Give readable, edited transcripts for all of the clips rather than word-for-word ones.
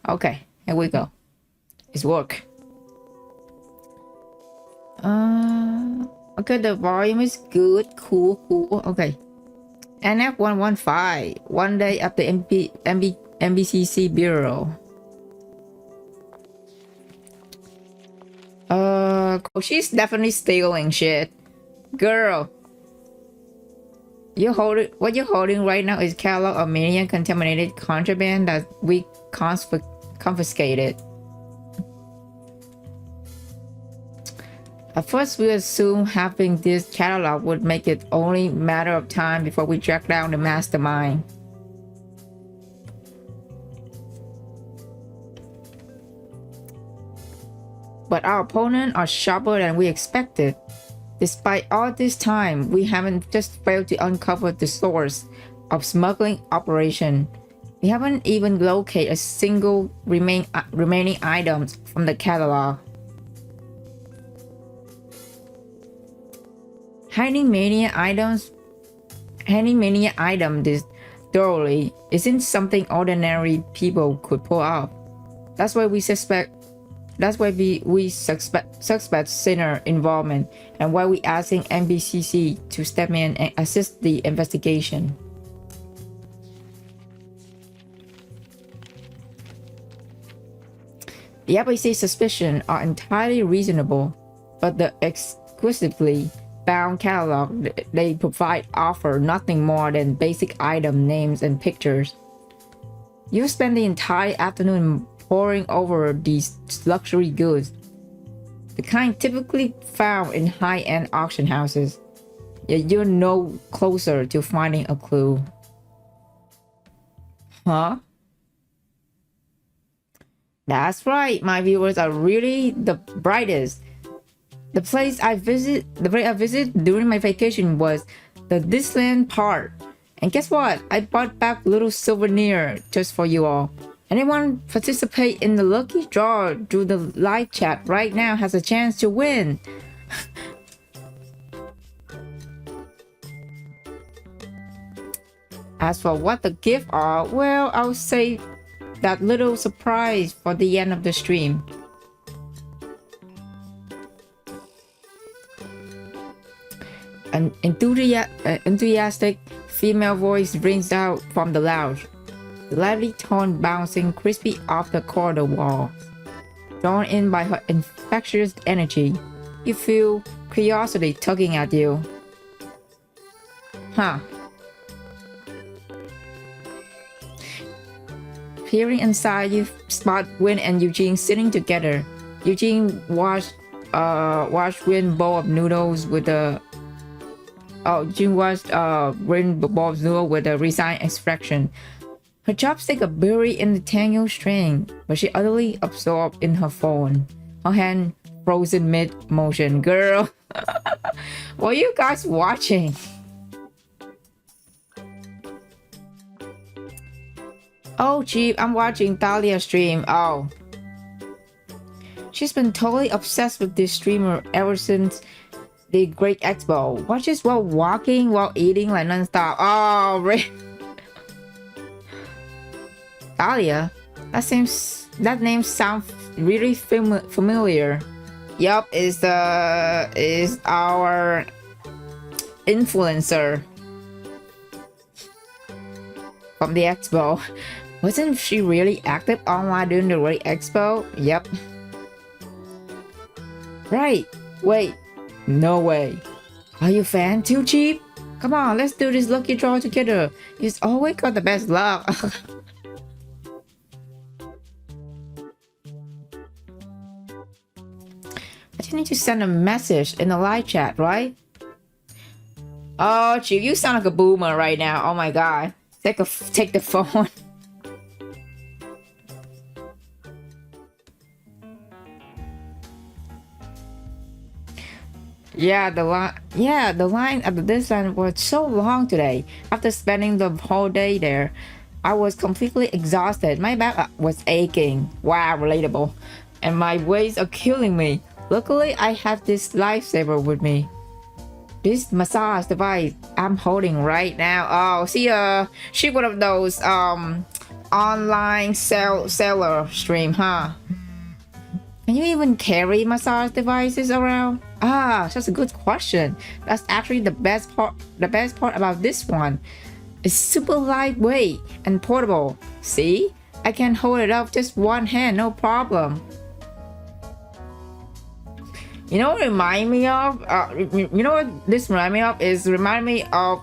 Okay, here we go. It's work. Okay, the volume is good. Cool. Okay. NF115. One day at the MBCC Bureau. She's definitely stealing shit. Girl. What you're holding right now is catalog of Armenian contaminated contraband that we confiscated. At first, we assumed having this catalog would make it only matter of time before we track down the mastermind. But our opponents are sharper than we expected. Despite all this time, we haven't just failed to uncover the source of smuggling operation. We haven't even located a single remaining item from the catalog. Hiding mania items this thoroughly isn't something ordinary people could pull off. That's why we suspect Sinner involvement, and why we asking NBCC to step in and assist the investigation. The FBC's suspicions are entirely reasonable, but the exclusively bound catalog they provide offer nothing more than basic item names and pictures. You spend the entire afternoon poring over these luxury goods, the kind typically found in high-end auction houses, yet you're no closer to finding a clue. Huh? That's right, my viewers are really the brightest. The place I visit during my vacation was the Disneyland Park. And guess what? I brought back a little souvenir just for you all. Anyone participate in the lucky draw through the live chat right now has a chance to win. As for what the gift are, well, I'll save that little surprise for the end of the stream. An enthusiastic female voice rings out from the lounge, the lively tone bouncing crispy off the corridor wall. Drawn in by her infectious energy, you feel curiosity tugging at you. Huh. Peering inside, you spot Win and Eugene sitting together. Eugene washed Win bowl of noodles with a June watched Win Bob's noodle with a resigned expression. Her chopstick are buried in the tangled string, but she utterly absorbed in her phone. Her hand frozen mid-motion. Girl, what are you guys watching? Oh, Chief, I'm watching Thalia stream. Oh. She's been totally obsessed with this streamer ever since the Great Expo. Watches while walking, while eating, like non-stop. Oh, right. Thalia? That name sounds really familiar. Yup, is our influencer from the expo. Wasn't she really active online during the Great Expo? Yep. Right. Wait. No way. Are you a fan too, Cheap? Come on, let's do this lucky draw together. He's always got the best luck. I just need to send a message in the live chat, right? Oh, Cheap, you sound like a boomer right now. Oh my god. Take the phone. Yeah, the line at the Disneyland was so long today. After spending the whole day there, I was completely exhausted. My back was aching. Wow, relatable. And my waist are killing me. Luckily, I have this lifesaver with me. This massage device I'm holding right now. Oh, see, she one of those online seller stream, huh? Can you even carry massage devices around? Ah, that's a good question. That's actually the best part. The best part about this one. It's super lightweight and portable. See? I can hold it up just one hand, no problem. You know what remind me of? You know what this remind me of? Is remind me of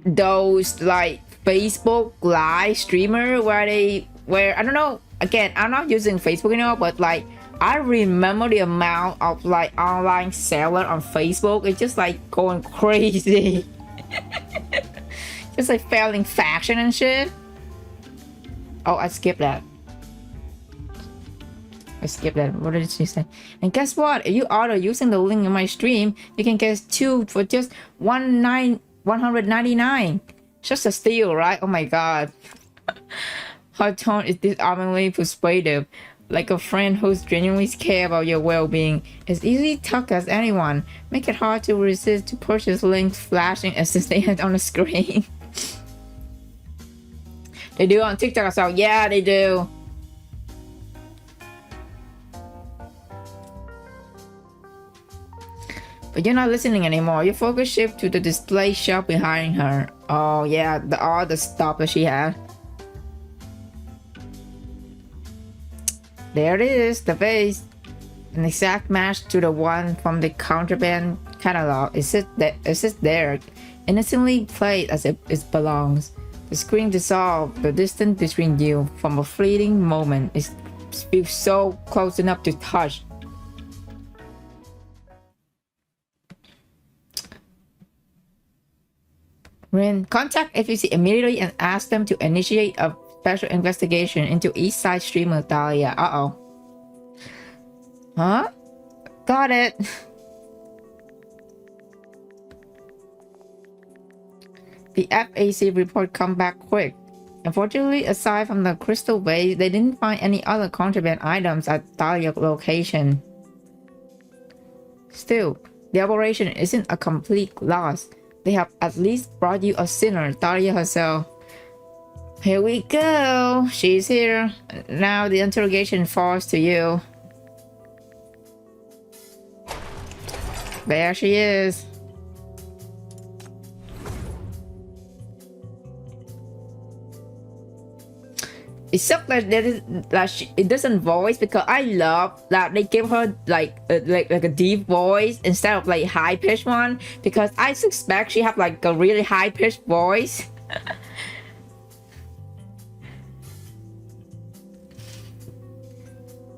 those like Facebook live streamer where I don't know. Again, I'm not using Facebook anymore, but like I remember the amount of like online seller on Facebook. It's just like going crazy. Just like failing faction and shit. Oh, I skipped that. What did she say? And guess what? If you order using the link in my stream, you can get 2 for just $199. Just a steal, right? Oh my god. Her tone is disarmingly persuasive, like a friend who's genuinely cares about your well-being. It's easy to talk as anyone. Make it hard to resist to purchase links flashing as they hit on the screen. They do on TikTok as well. Yeah, they do. But you're not listening anymore. Your focus shifts to the display shop behind her. Oh yeah, all the stuff that she had. There it is, the vase. An exact match to the one from the contraband catalog. It sits there, innocently played as it belongs. The screen dissolved. The distance between you from a fleeting moment is feels so close enough to touch. Rin, contact FEC immediately and ask them to initiate a special investigation into East Side streamer Thalia. Uh-oh. Huh? Got it. The FAC report come back quick. Unfortunately, aside from the crystal vase, they didn't find any other contraband items at Thalia's location. Still, the operation isn't a complete loss. They have at least brought you a sinner, Thalia herself. Here we go. She's here. Now the interrogation falls to you. There she is. It sucks that it doesn't voice, because I love that they give her like a deep voice instead of like high pitched one, because I suspect she have like a really high pitched voice.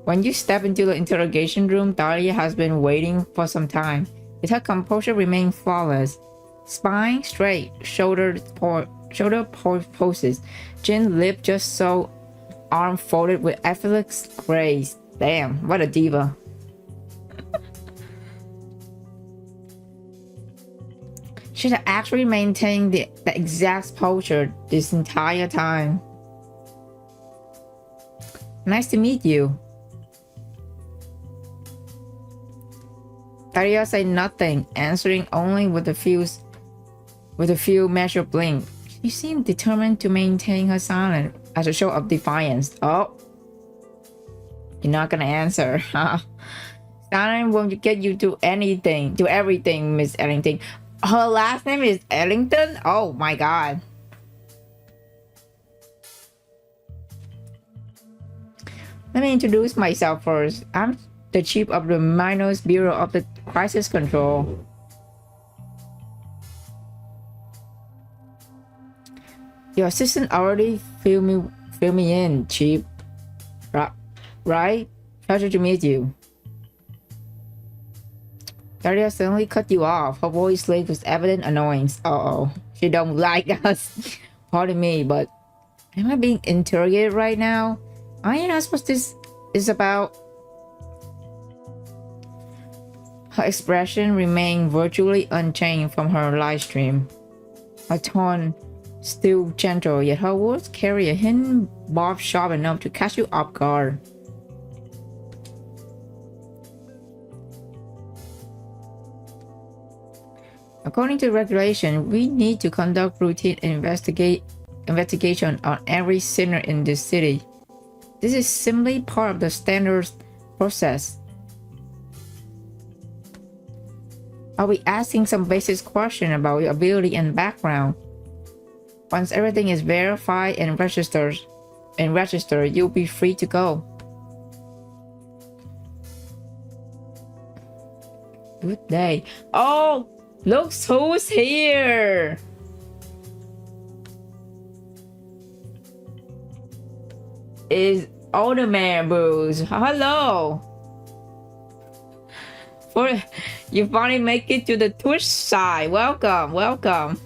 When you step into the interrogation room, Thalia has been waiting for some time. Yet her composure remains flawless. Spine straight, shoulder poses, chin lip just so, arm folded with effortless grace. Damn, what a diva. She had actually maintained the exact posture this entire time. Nice to meet you. Thalia said nothing, answering only with a few measured blink. She seemed determined to maintain her silence as a show of defiance. Oh, you're not gonna answer, huh? Silence won't get you to anything, to everything, Miss Ellington. Her last name is Ellington? Oh my god. Let me introduce myself first. I'm the chief of the Minors Bureau of the Crisis Control. Your assistant already fill me in, Chief. Right? Pleasure to meet you. Thalia suddenly cut you off. Her voice laced with evident annoyance. Uh-oh. She don't like us. Pardon me, but am I being interrogated right now? I ain't asked what this is about. Her expression remained virtually unchanged from her live stream. Her tone still gentle, yet her words carry a hidden barb sharp enough to catch you off guard. According to regulation, we need to conduct routine investigation on every sinner in this city. This is simply part of the standard process. I'll be asking some basic questions about your ability and background. Once everything is verified and registered, you'll be free to go. Good day. Oh, look who's here! Is Older Man Bruce. Hello! You finally make it to the Twitch side. Welcome, welcome.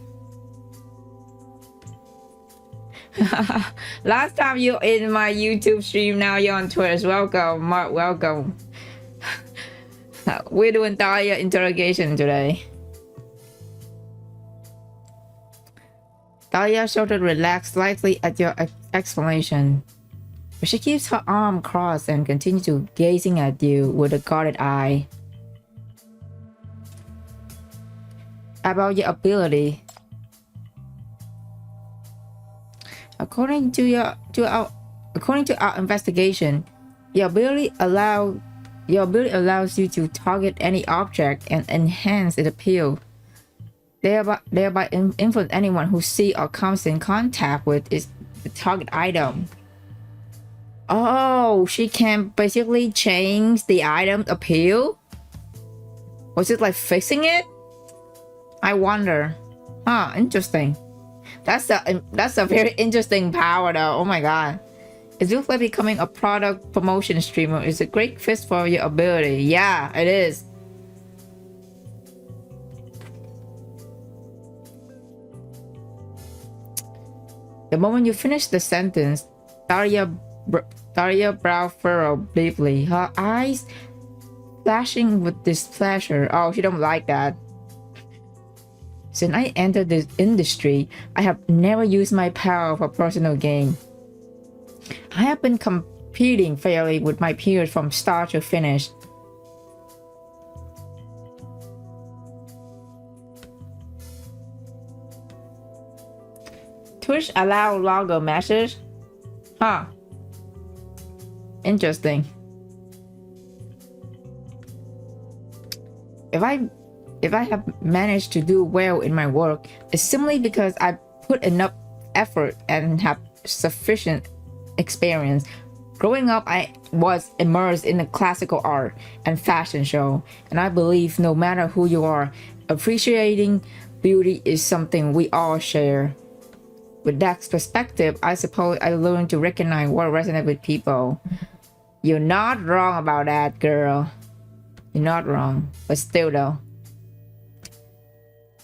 Last time you in my YouTube stream, now you're on Twitch. Welcome, Mark, welcome. We're doing Thalia interrogation today. Thalia shoulder relaxed slightly at your explanation, but she keeps her arm crossed and continues to gazing at you with a guarded eye. About your ability. According to our investigation, your ability allows you to target any object and enhance its appeal, thereby influence anyone who sees or comes in contact with the target item. Oh, she can basically change the item's appeal? Was it like fixing it? I wonder. Huh, interesting. That's a very interesting power though. Oh my god. It looks like becoming a product promotion streamer is a great fit for your ability. Yeah, it is. The moment you finish the sentence, Thalia brow furrowed deeply, her eyes flashing with displeasure. Oh, she don't like that. Since I entered this industry, I have never used my power for personal gain. I have been competing fairly with my peers from start to finish. Twitch allow longer matches? Huh. Interesting. If I have managed to do well in my work, it's simply because I put enough effort and have sufficient experience. Growing up, I was immersed in the classical art and fashion show, and I believe no matter who you are, appreciating beauty is something we all share. With that perspective, I suppose I learned to recognize what resonates with people. You're not wrong about that, girl. You're not wrong, but still though.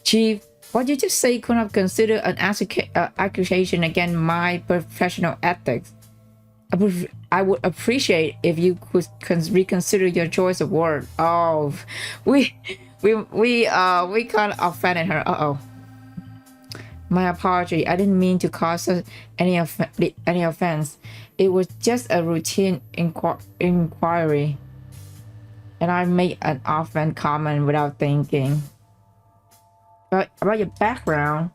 Chief, what you just say could have considered an accusation against my professional ethics. I would appreciate if you could reconsider your choice of word. Oh, we kind of offended her. Uh-oh. My apology. I didn't mean to cause any offense. It was just a routine inquiry, and I made an offhand comment without thinking. But about your background,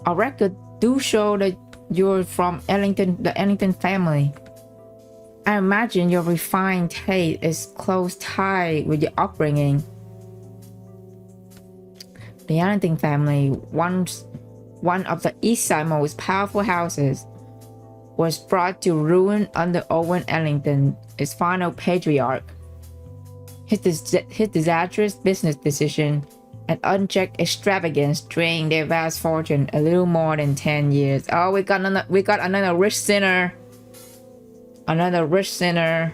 our record do show that you're from the Ellington family. I imagine your refined taste is close tied with your upbringing. The Ellington family, once one of the East Side most powerful houses, was brought to ruin under Owen Ellington, its final patriarch. His disastrous business decision and unchecked extravagance drained their vast fortune a little more than 10 years. Oh, we got another rich sinner. Another rich sinner.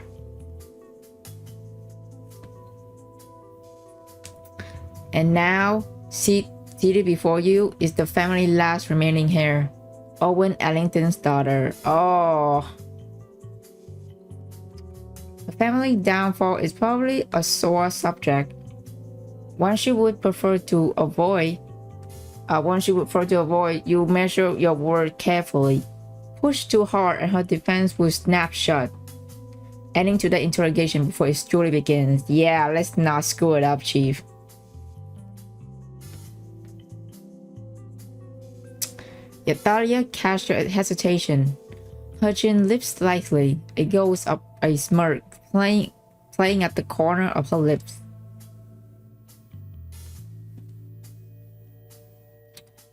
And now, seated before you is the family's last remaining heir, Owen Ellington's daughter. Oh. The family downfall is probably a sore subject. One she would prefer to avoid. You measure your word carefully. Push too hard and her defense will snap shut, ending to the interrogation before it truly begins. Yeah, let's not screw it up, Chief. Yet Thalia cast her hesitation. Her chin lifts slightly. It goes up a smirk, playing at the corner of her lips.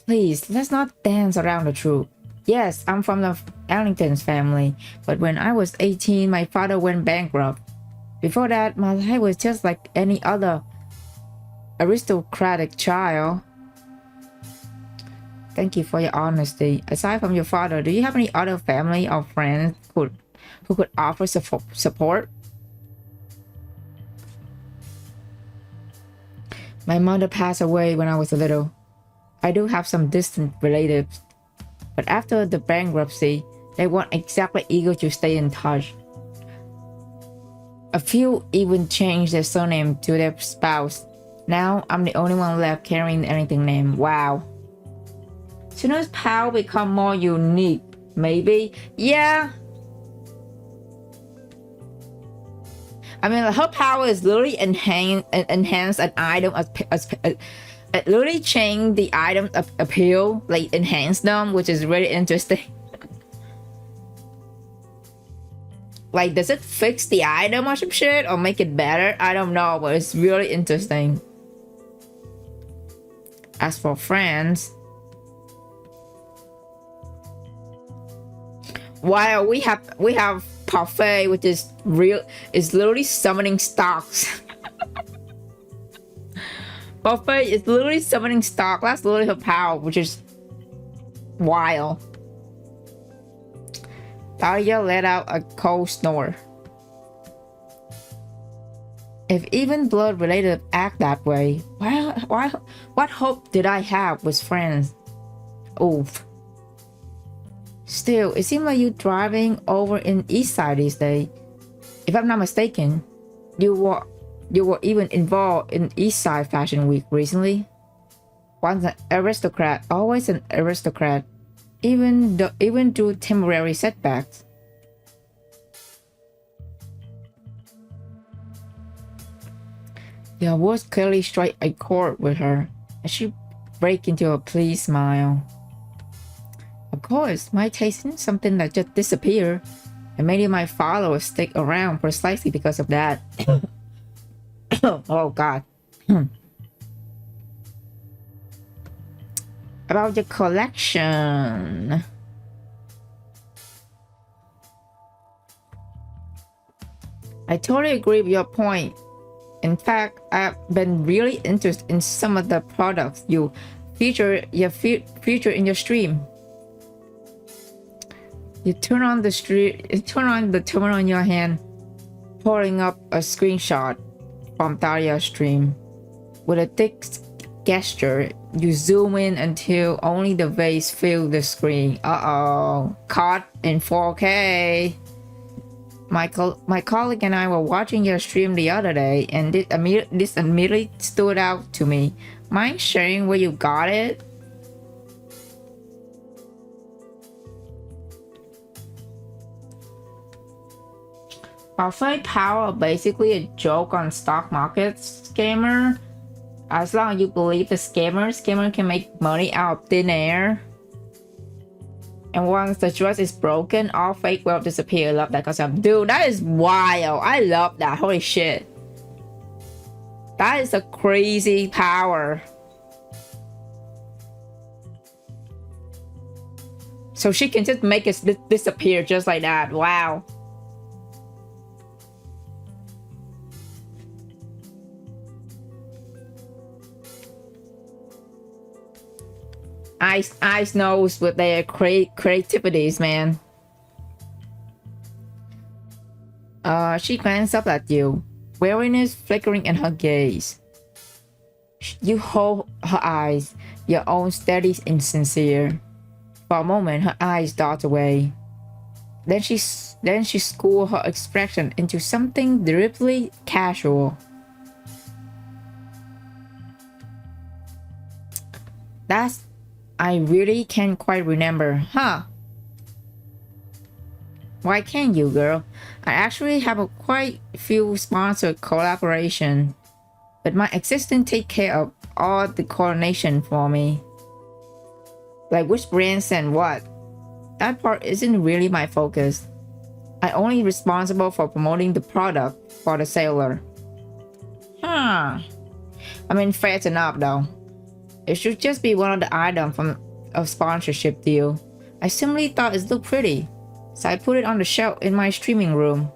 Please, let's not dance around the truth. Yes, I'm from the Ellington's family, but when I was 18, my father went bankrupt. Before that, my life was just like any other aristocratic child. Thank you for your honesty. Aside from your father, do you have any other family or friends who could offer support? My mother passed away when I was little. I do have some distant relatives, but after the bankruptcy, they weren't exactly eager to stay in touch. A few even changed their surname to their spouse. Now I'm the only one left carrying the Ellington name. Wow. Shouldn't power become more unique? Maybe. Yeah. I mean, her power is literally enhance an item literally change the item appeal, like enhance them, which is really interesting. Like, does it fix the item or some shit or make it better? I don't know, but it's really interesting. As for friends, while we have Parfait, which is literally summoning stocks. Parfait is literally summoning stock. That's literally her power, which is wild. Thalia let out a cold snore. If even blood related act that way, what hope did I have with friends? Oof. Still, it seems like you driving over in East Side these days. If I'm not mistaken, you were even involved in East Side Fashion Week recently. Once an aristocrat, always an aristocrat, even through temporary setbacks. Your words clearly strike a chord with her, and she breaks into a pleased smile. Of course, my taste in something that just disappeared, and many of my followers stick around precisely because of that. Oh God. About your collection. I totally agree with your point. In fact, I've been really interested in some of the products you feature in your stream. You turn on the terminal in your hand, pulling up a screenshot from Thalia's stream. With a thick gesture, you zoom in until only the vase fills the screen. Uh-oh. Caught in 4K. My colleague and I were watching your stream the other day, and this immediately stood out to me. Mind sharing where you got it? Parfait power, basically a joke on stock market scammer. As long as you believe the scammer can make money out of thin air. And once the trust is broken, all fake wealth disappear. I love that concept. Dude, that is wild. I love that. Holy shit. That is a crazy power. So she can just make it disappear just like that. Wow. Ice knows with their creativities, man. She glanced up at you, weariness flickering in her gaze. You hold her eyes, your own steady and sincere. For a moment, her eyes dart away. Then she schooled her expression into something deliberately casual. I really can't quite remember, huh? Why can't you, girl? I actually have quite few sponsored collaboration, but my assistant take care of all the coordination for me. Like which brands and what? That part isn't really my focus. I'm only responsible for promoting the product for the seller. Huh. I mean, fair enough though. It should just be one of the items from a sponsorship deal. I simply thought it looked pretty, so I put it on the shelf in my streaming room.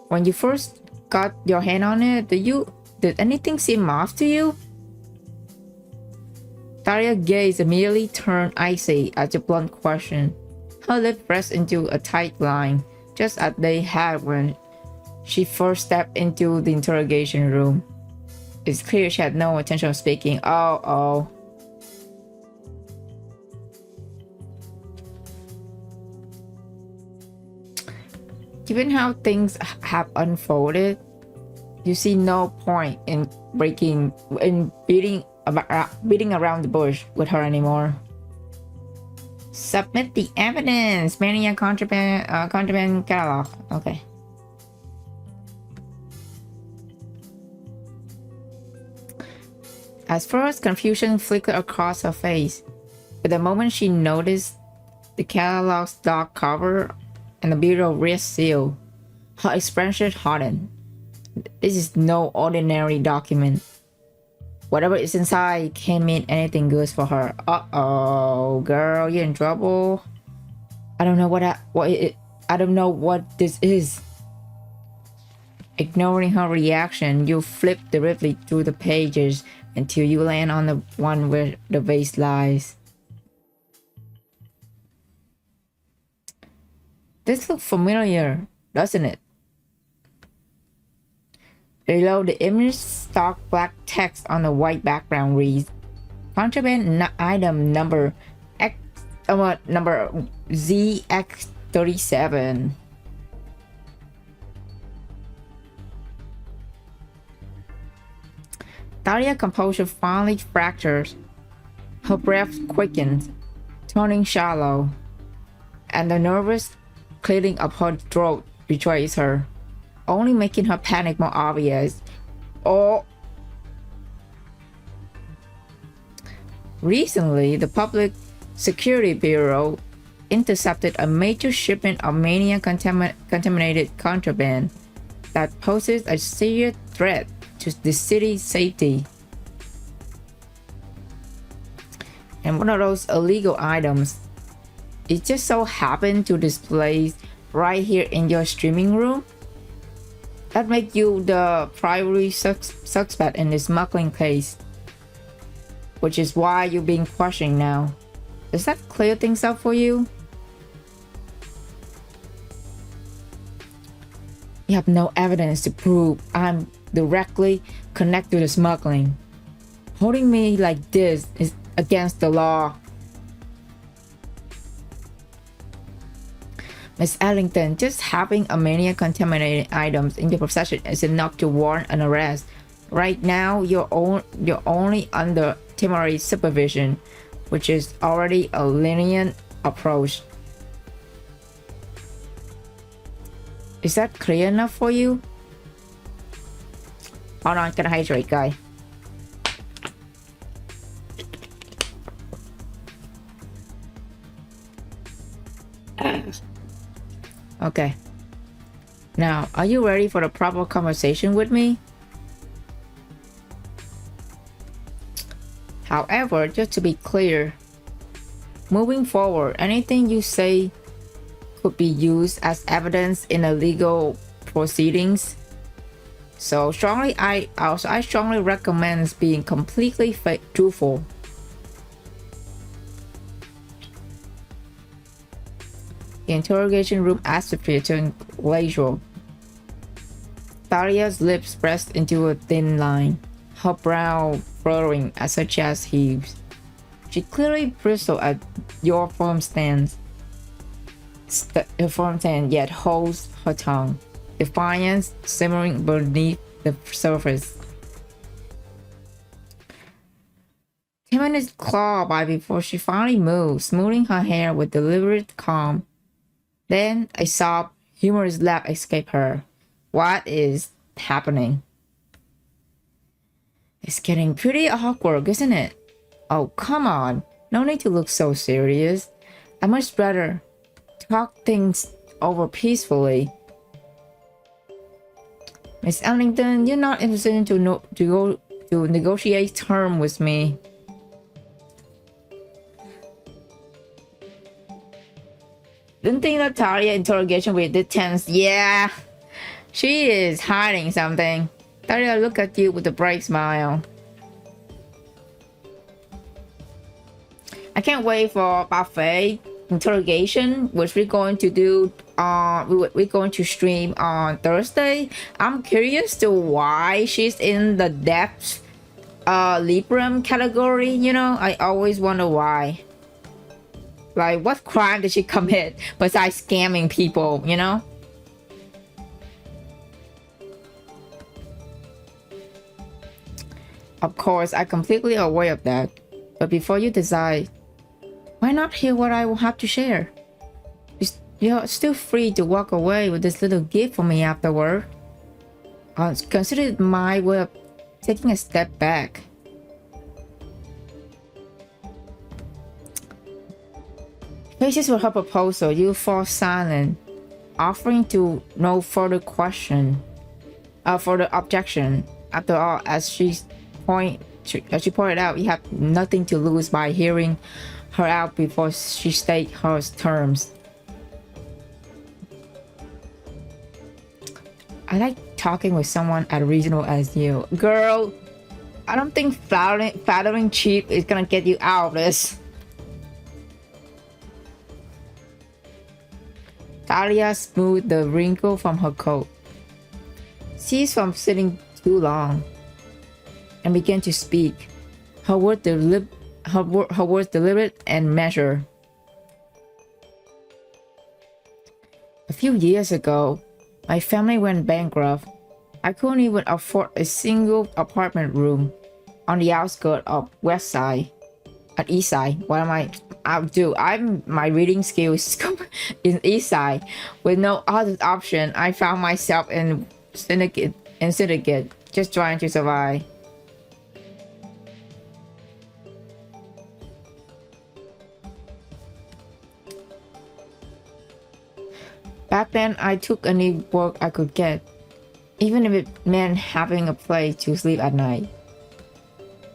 When you first got your hand on it, did anything seem off to you? Thalia's gaze immediately turned icy at the blunt question. Her lips pressed into a tight line, just as they had when she first stepped into the interrogation room. It's clear she had no intention of speaking. Oh. Given how things have unfolded, you see no point in beating around the bush with her anymore. Submit the evidence. Mania contraband catalog. Okay. At first, confusion flickered across her face, but the moment she noticed the catalog's dark cover and the bureau wrist seal, her expression hardened. This is no ordinary document. Whatever is inside can't mean anything good for her. Uh-oh, girl, you're in trouble. I don't know I don't know what this is. Ignoring her reaction, you flip directly through the pages until you land on the one where the vase lies. This looks familiar, doesn't it? Below the image, stark black text on the white background reads, "Contraband item number ZX37." Thalia's composure finally fractures. Her breath quickens, turning shallow, and the nervous clearing of her throat betrays her, only making her panic more obvious. Recently, the Public Security Bureau intercepted a major shipment of Mania contaminated contraband that poses a serious threat to the city's safety. And one of those illegal items, it just so happened to display right here in your streaming room. That makes you the primary suspect in this smuggling case, which is why you're being questioned now. Does that clear things up for you? You have no evidence to prove I'm directly connected to the smuggling. Holding me like this is against the law. Miss Ellington, just having a Mania contaminated items in your possession is enough to warrant an arrest. Right now, you're only under temporary supervision, which is already a lenient approach. Is that clear enough for you? Hold on, gonna hydrate, guy. Okay. Now, are you ready for the proper conversation with me? However, just to be clear, moving forward, anything you say could be used as evidence in a legal proceedings. So I strongly recommend being completely truthful. The interrogation room atmosphere turned glacial. Thalia's lips pressed into a thin line, her brow furrowing as her chest heaves. She clearly bristled at your firm stance, yet holds her tongue, defiance simmering beneath the surface. 10 minutes clawed by before she finally moved, smoothing her hair with deliberate calm. Then a soft, humorous laugh escaped her. What is happening? It's getting pretty awkward, isn't it? Oh, come on. No need to look so serious. I much rather talk things over peacefully. Miss Ellington, you're not interested to negotiate term with me. Didn't think that Thalia interrogation with the tense. Yeah, she is hiding something. Thalia look at you with a bright smile. I can't wait for buffet interrogation, which we're going to do. We're going to stream on Thursday. I'm curious to why she's in the depth Libram category. You know, I always wonder why. Like, what crime did she commit besides scamming people? You know. Of course, I'm completely aware of that. But before you decide, why not hear what I will have to share? You're still free to walk away with this little gift for me afterward. Consider it my way of taking a step back. Faces for her proposal, you fall silent, offering to no further question, further objection. After all, as she pointed out, you have nothing to lose by hearing her out before she states her terms. I like talking with someone as reasonable as you. Girl, I don't think flattering cheap is gonna get you out of this. Thalia smoothed the wrinkle from her coat, ceased from sitting too long, and began to speak. Her words deliberate and measured. A few years ago, my family went bankrupt. I couldn't even afford a single apartment room on the outskirts of West Side, at East Side. What am I? My reading skills in East Side. With no other option, I found myself in syndicate, just trying to survive. Back then, I took any work I could get, even if it meant having a place to sleep at night.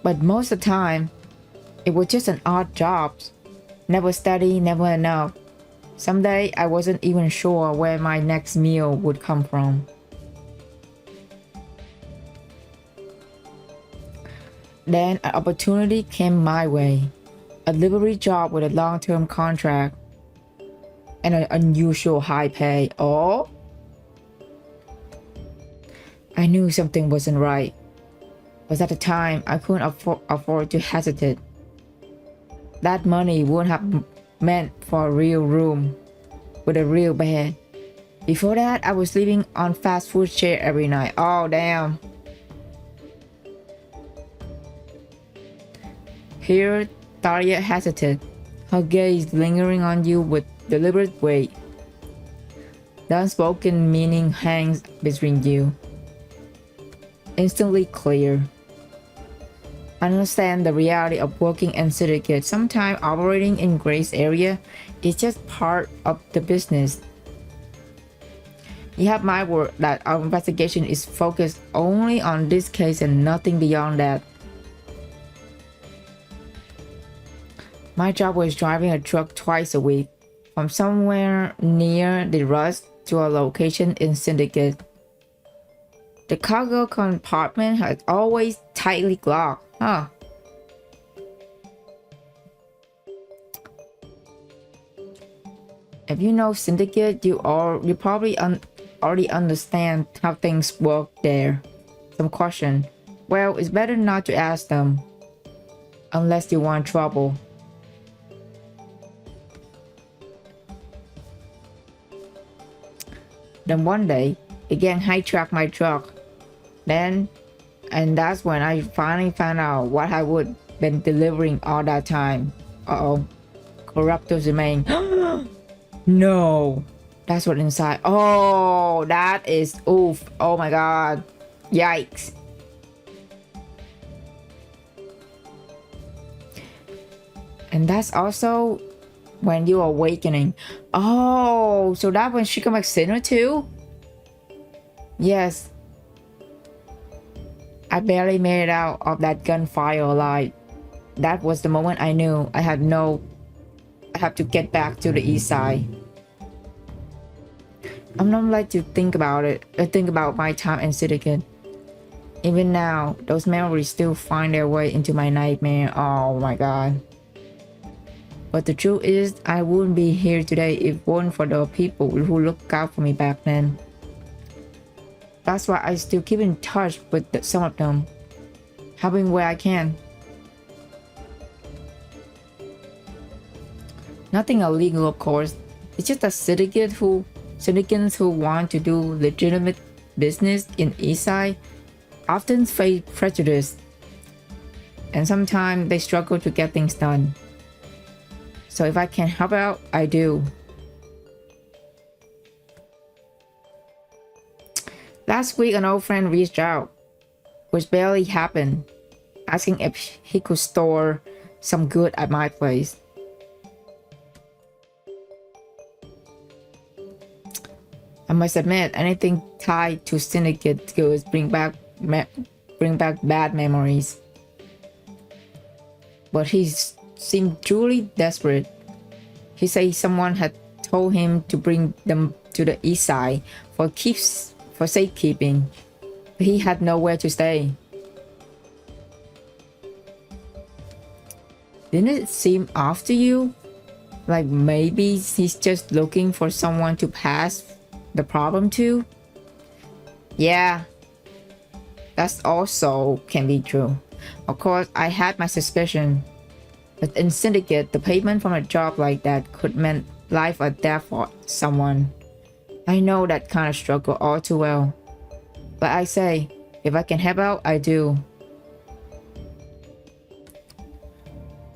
But most of the time, it was just an odd job. Never steady, never enough. Someday, I wasn't even sure where my next meal would come from. Then an opportunity came my way. A delivery job with a long-term contract and an unusual high pay. Oh, I knew something wasn't right, but at the time I couldn't afford to hesitate. That money wouldn't have meant for a real room with a real bed. Before that, I was living on fast food chair every night. Oh damn. Here, Thalia hesitated, her gaze lingering on you with deliberate weight. The unspoken meaning hangs between you. Instantly clear. Understand the reality of working in syndicate. Sometimes operating in grace area is just part of the business. You have my word that our investigation is focused only on this case and nothing beyond that. My job was driving a truck twice a week, from somewhere near the Rust to a location in Syndicate. The cargo compartment has always tightly locked, huh? If you know Syndicate, you probably already understand how things work there. Some question. Well, it's better not to ask them, unless you want trouble. Then one day, a gang hijacked my truck. And that's when I finally found out what I would been delivering all that time. Uh-oh. Corruptors remain. No. That's what inside. Oh, that is oof. Oh my god. Yikes. And that's also when you're awakening. Oh, so that when she come back sooner too? Yes. I barely made it out of that gunfire alive. That was the moment I knew I have to get back to the east side. I'm not like to think about it. Think about my time in Syndicate. Even now, those memories still find their way into my nightmare. Oh my god. But the truth is, I wouldn't be here today if it weren't for the people who looked out for me back then. That's why I still keep in touch with some of them, helping where I can. Nothing illegal, of course. It's just a syndicants who want to do legitimate business in Eastside often face prejudice, and sometimes they struggle to get things done. So if I can help out, I do. Last week, an old friend reached out, which barely happened, asking if he could store some good at my place. I must admit, anything tied to syndicate goods bring back bad memories. But he seemed truly desperate. He said someone had told him to bring them to the east side for safekeeping. But he had nowhere to stay. Didn't it seem off to you? Like maybe he's just looking for someone to pass the problem to? Yeah, that's also can be true. Of course, I had my suspicion. But in Syndicate, the payment from a job like that could mean life or death for someone. I know that kind of struggle all too well. But I say, if I can help out, I do.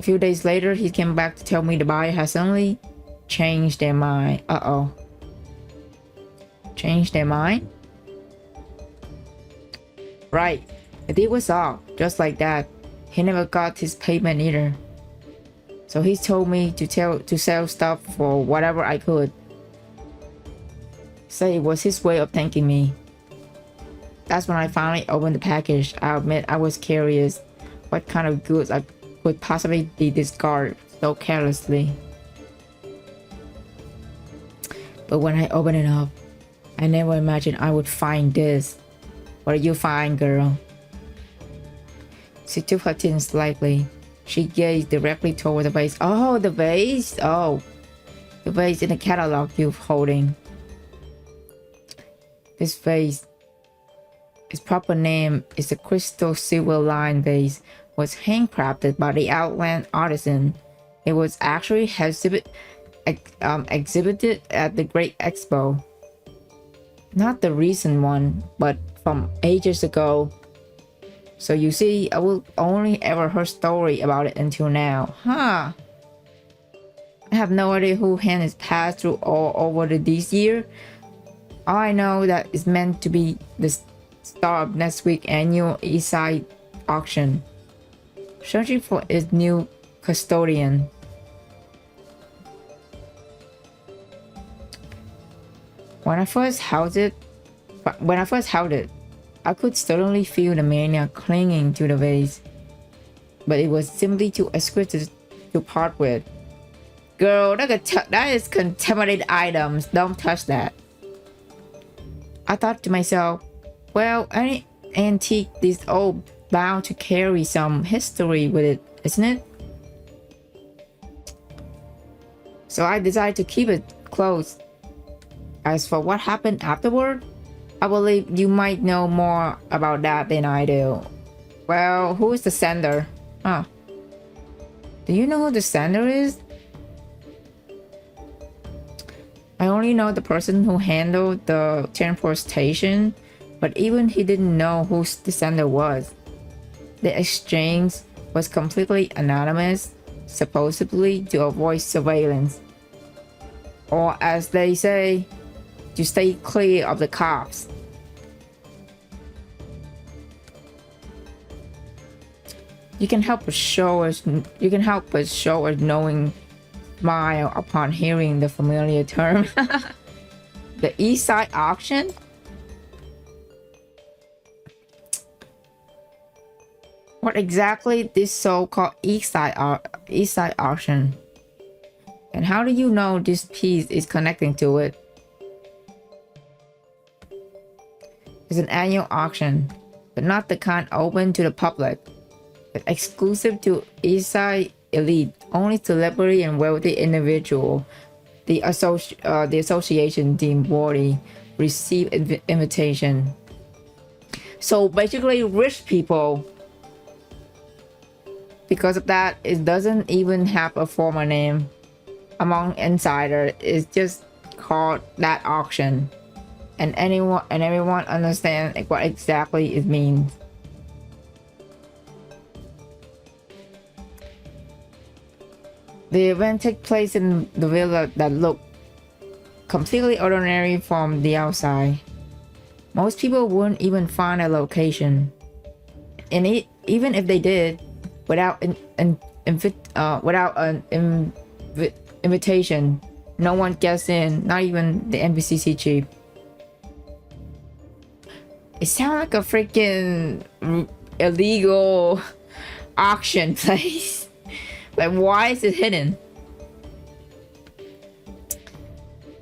A few days later, he came back to tell me the buyer has suddenly changed their mind. Uh-oh. Changed their mind? Right. The deal was off, just like that. He never got his payment either. So he told me to sell stuff for whatever I could. So it was his way of thanking me. That's when I finally opened the package. I admit I was curious what kind of goods I could possibly be discarded so carelessly. But when I opened it up, I never imagined I would find this. What did you find, girl? She took her chin slightly. She gazed directly toward the vase. Oh, the vase? Oh, the vase in the catalog you're holding. This vase, its proper name is the crystal silver line vase, was handcrafted by the Outland artisan. It was actually exhibited at the Great Expo. Not the recent one, but from ages ago. So you see, I will only ever heard story about it until now. Huh. I have no idea who hand is passed through all over this year. All I know that it's meant to be the star of next week's annual Eastside auction. Searching for its new custodian. When I first held it, I could certainly feel the mania clinging to the vase, but it was simply too exquisite to part with. Girl, that is contaminated items. Don't touch that. I thought to myself, well, any antique this old bound to carry some history with it, isn't it? So I decided to keep it close. As for what happened afterward, I believe you might know more about that than I do. Well, who is the sender? Huh. Do you know who the sender is? I only know the person who handled the transportation, but even he didn't know who the sender was. The exchange was completely anonymous, supposedly to avoid surveillance. Or as they say, to stay clear of the cops. You can help but show us knowing smile upon hearing the familiar term. The East Side Auction? What exactly this so-called East Side Auction? And how do you know this piece is connecting to it? It's an annual auction, but not the kind open to the public. It's exclusive to East Side elite. Only celebrity and wealthy individual, the association deemed worthy, receive invitation. So basically, rich people. Because of that, it doesn't even have a formal name among insiders. It's just called that auction, and everyone understands what exactly it means. The event takes place in the villa that looked completely ordinary from the outside. Most people wouldn't even find a location, and even if they did, without an invitation, no one gets in, not even the NBCC chief. It sounds like a freaking illegal auction place. Like, why is it hidden?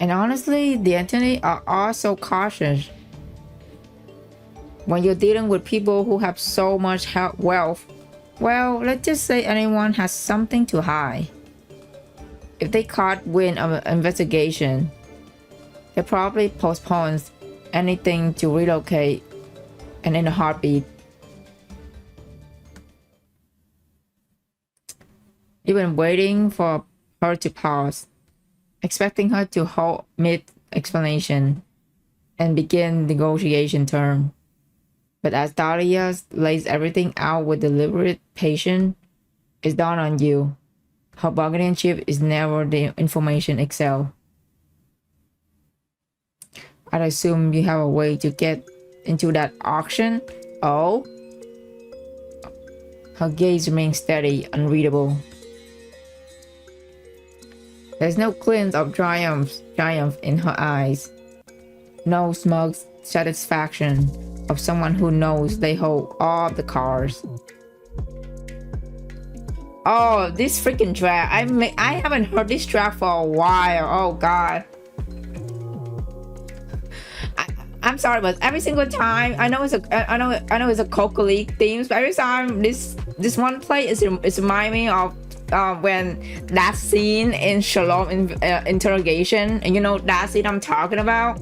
And honestly, the entity are also cautious. When you're dealing with people who have so much wealth, well, let's just say anyone has something to hide. If they caught wind of an investigation, they probably postpones anything to relocate, and in a heartbeat. You've been waiting for her to pause, expecting her to halt mid-explanation and begin negotiation term. But as Thalia lays everything out with deliberate patience, it's dawned on you. Her bargaining chip is never the information itself. I'd assume you have a way to get into that auction. Oh? Her gaze remains steady, unreadable. There's no glint of triumph in her eyes. No smug satisfaction of someone who knows they hold all the cards. Oh, this freaking track. I haven't heard this track for a while. Oh god. I'm sorry, but every single time I know it's a Coca League theme, but every time this one play is reminding me of when that scene in Shalom Interrogation, and you know that scene I'm talking about.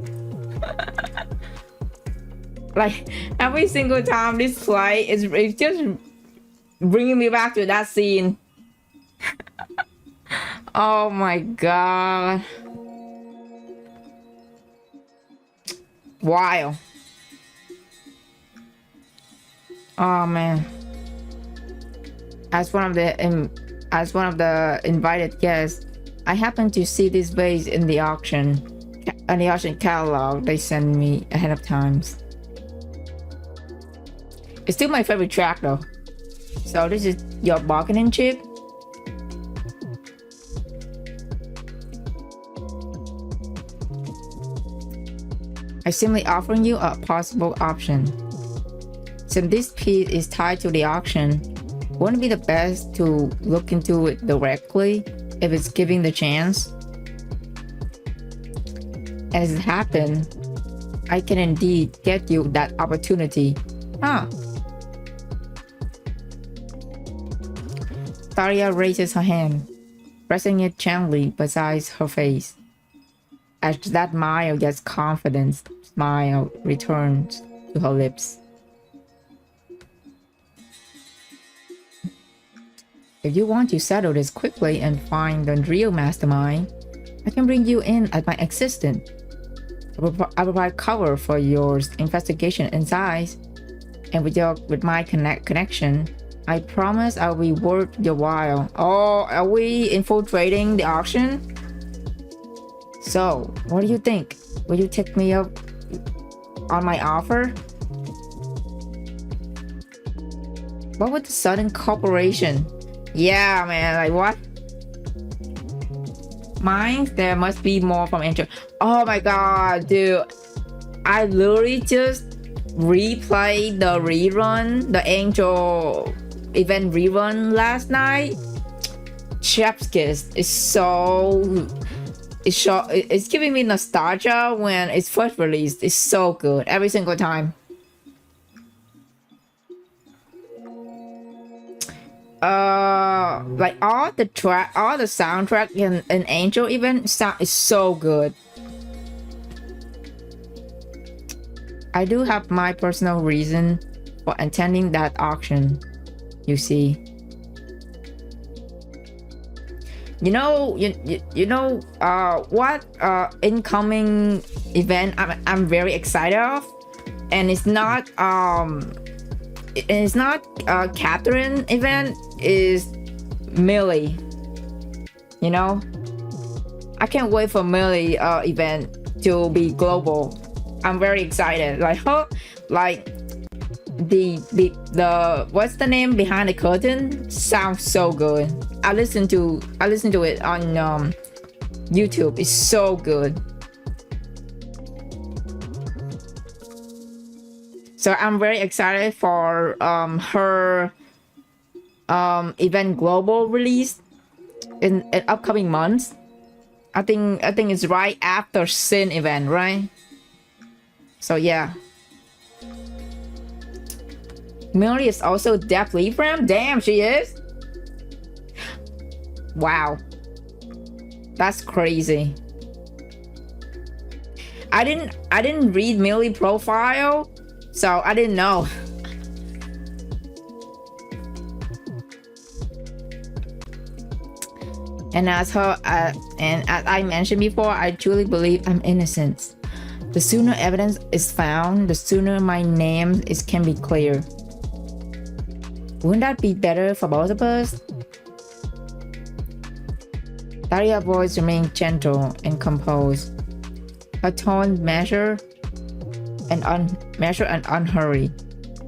Like every single time this play it's just bringing me back to that scene. Oh my god. Wow. Oh man. As one of the invited guests, I happened to see this vase in the auction catalog they sent me ahead of time. It's still my favorite track though. So this is your bargaining chip. I'm simply offering you a possible option. Since this piece is tied to the auction, wouldn't it be the best to look into it directly if it's given the chance? As it happened, I can indeed get you that opportunity. Huh. Thalia raises her hand, pressing it gently beside her face. As that mild yet confident smile returns to her lips. If you want to settle this quickly and find the real mastermind, I can bring you in as my assistant. I provide cover for your investigation inside, and with my connection, I promise I'll be worth your while. Oh, are we infiltrating the auction? So, what do you think? Will you take me up on my offer? What was the sudden corporation? Yeah, man, like what? Mine, there must be more from Angel. Oh my god, dude. I literally just replayed the rerun, the Angel event rerun last night. Chef's Kiss is it's giving me nostalgia when it's first released. It's so good every single time. Like all the soundtrack in an Angel event sound is so good. I do have my personal reason for attending that auction, you see. You know what incoming event I'm very excited of, and it's not Catherine event, is Millie. You know, I can't wait for Millie event to be global. I'm very excited. Like the what's the name behind the curtain sounds so good. I listen to it on YouTube. It's so good. So I'm very excited for her event global release in upcoming months. I think it's right after Sin event, right? So yeah. Millie is also Def Leppard. Damn, she is. Wow, that's crazy. I didn't read Millie profile, so I didn't know. And as I mentioned before, I truly believe I'm innocent. The sooner evidence is found, the sooner my name can be clear. Wouldn't that be better for both of us? Thalia's voice remained gentle and composed. Her tone measured and unhurried.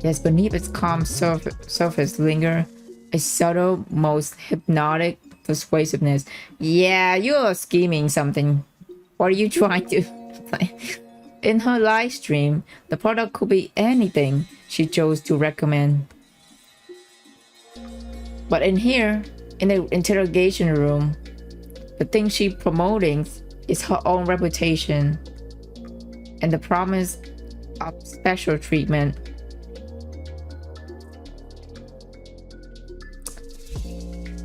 Yes, beneath its calm surface lingered a subtle, most hypnotic persuasiveness. Yeah, you're scheming something. What are you trying to play? In her live stream, the product could be anything she chose to recommend. But in here, in the interrogation room, the thing she's promoting is her own reputation and the promise of special treatment.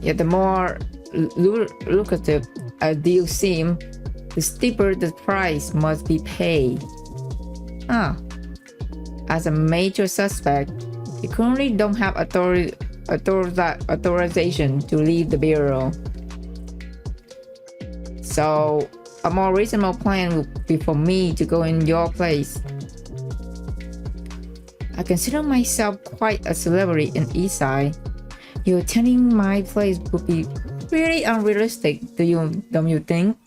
Yet the more lucrative a deal seems, the steeper the price must be paid. As a major suspect, you currently don't have authorization to leave the bureau. So a more reasonable plan would be for me to go in your place. I consider myself quite a celebrity in Eastside. You attending my place would be really unrealistic, don't you think?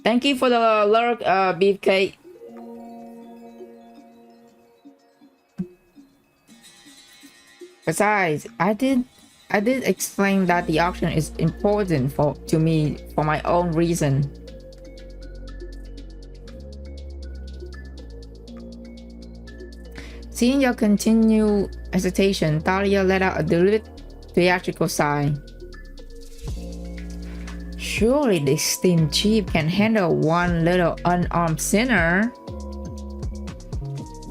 Thank you for the lurk, Beefcake. Besides, I did explain that the auction is important to me for my own reason. Seeing your continued hesitation, Thalia let out a deliberate theatrical sigh. Surely the esteemed chief can handle one little unarmed sinner.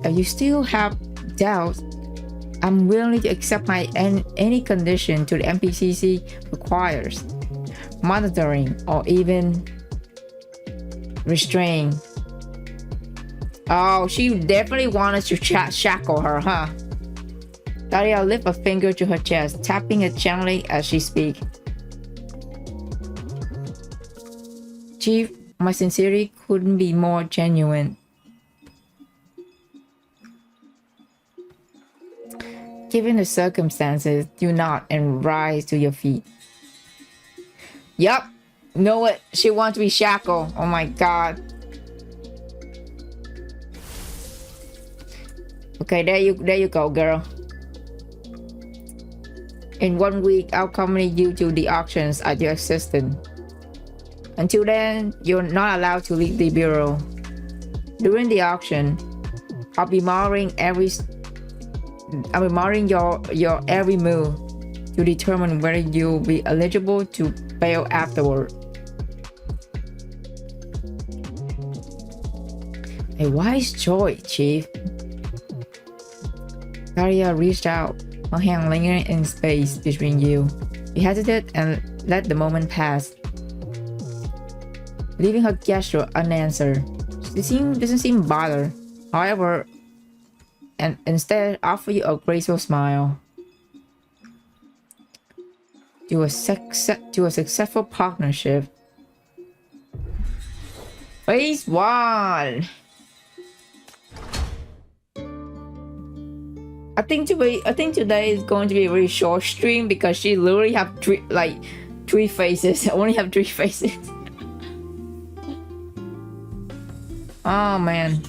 If you still have doubts, I'm willing to accept any condition to the MPCC requires, monitoring or even restraint. Oh, she definitely wanted to shackle her, huh? Thalia lifted a finger to her chest, tapping it gently as she speaks. Chief, my sincerity couldn't be more genuine. Given the circumstances, do not and rise to your feet. Yup, know it. She wants to be shackled. Oh my god. Okay, there you go, girl. In 1 week, I'll accompany you to the auctions as your assistant. Until then, you're not allowed to leave the bureau. During the auction, I'll be monitoring your every move to determine whether you'll be eligible to bail afterward. A wise choice, Chief. Thalia reached out, her hand lingering in space between you. You hesitated and let the moment pass, leaving her gesture unanswered. She doesn't seem bothered, however, and instead offer you a graceful smile. To a successful partnership. Phase 1. I think today is going to be a very short stream because she literally have three faces. I only have 3 faces. Oh man.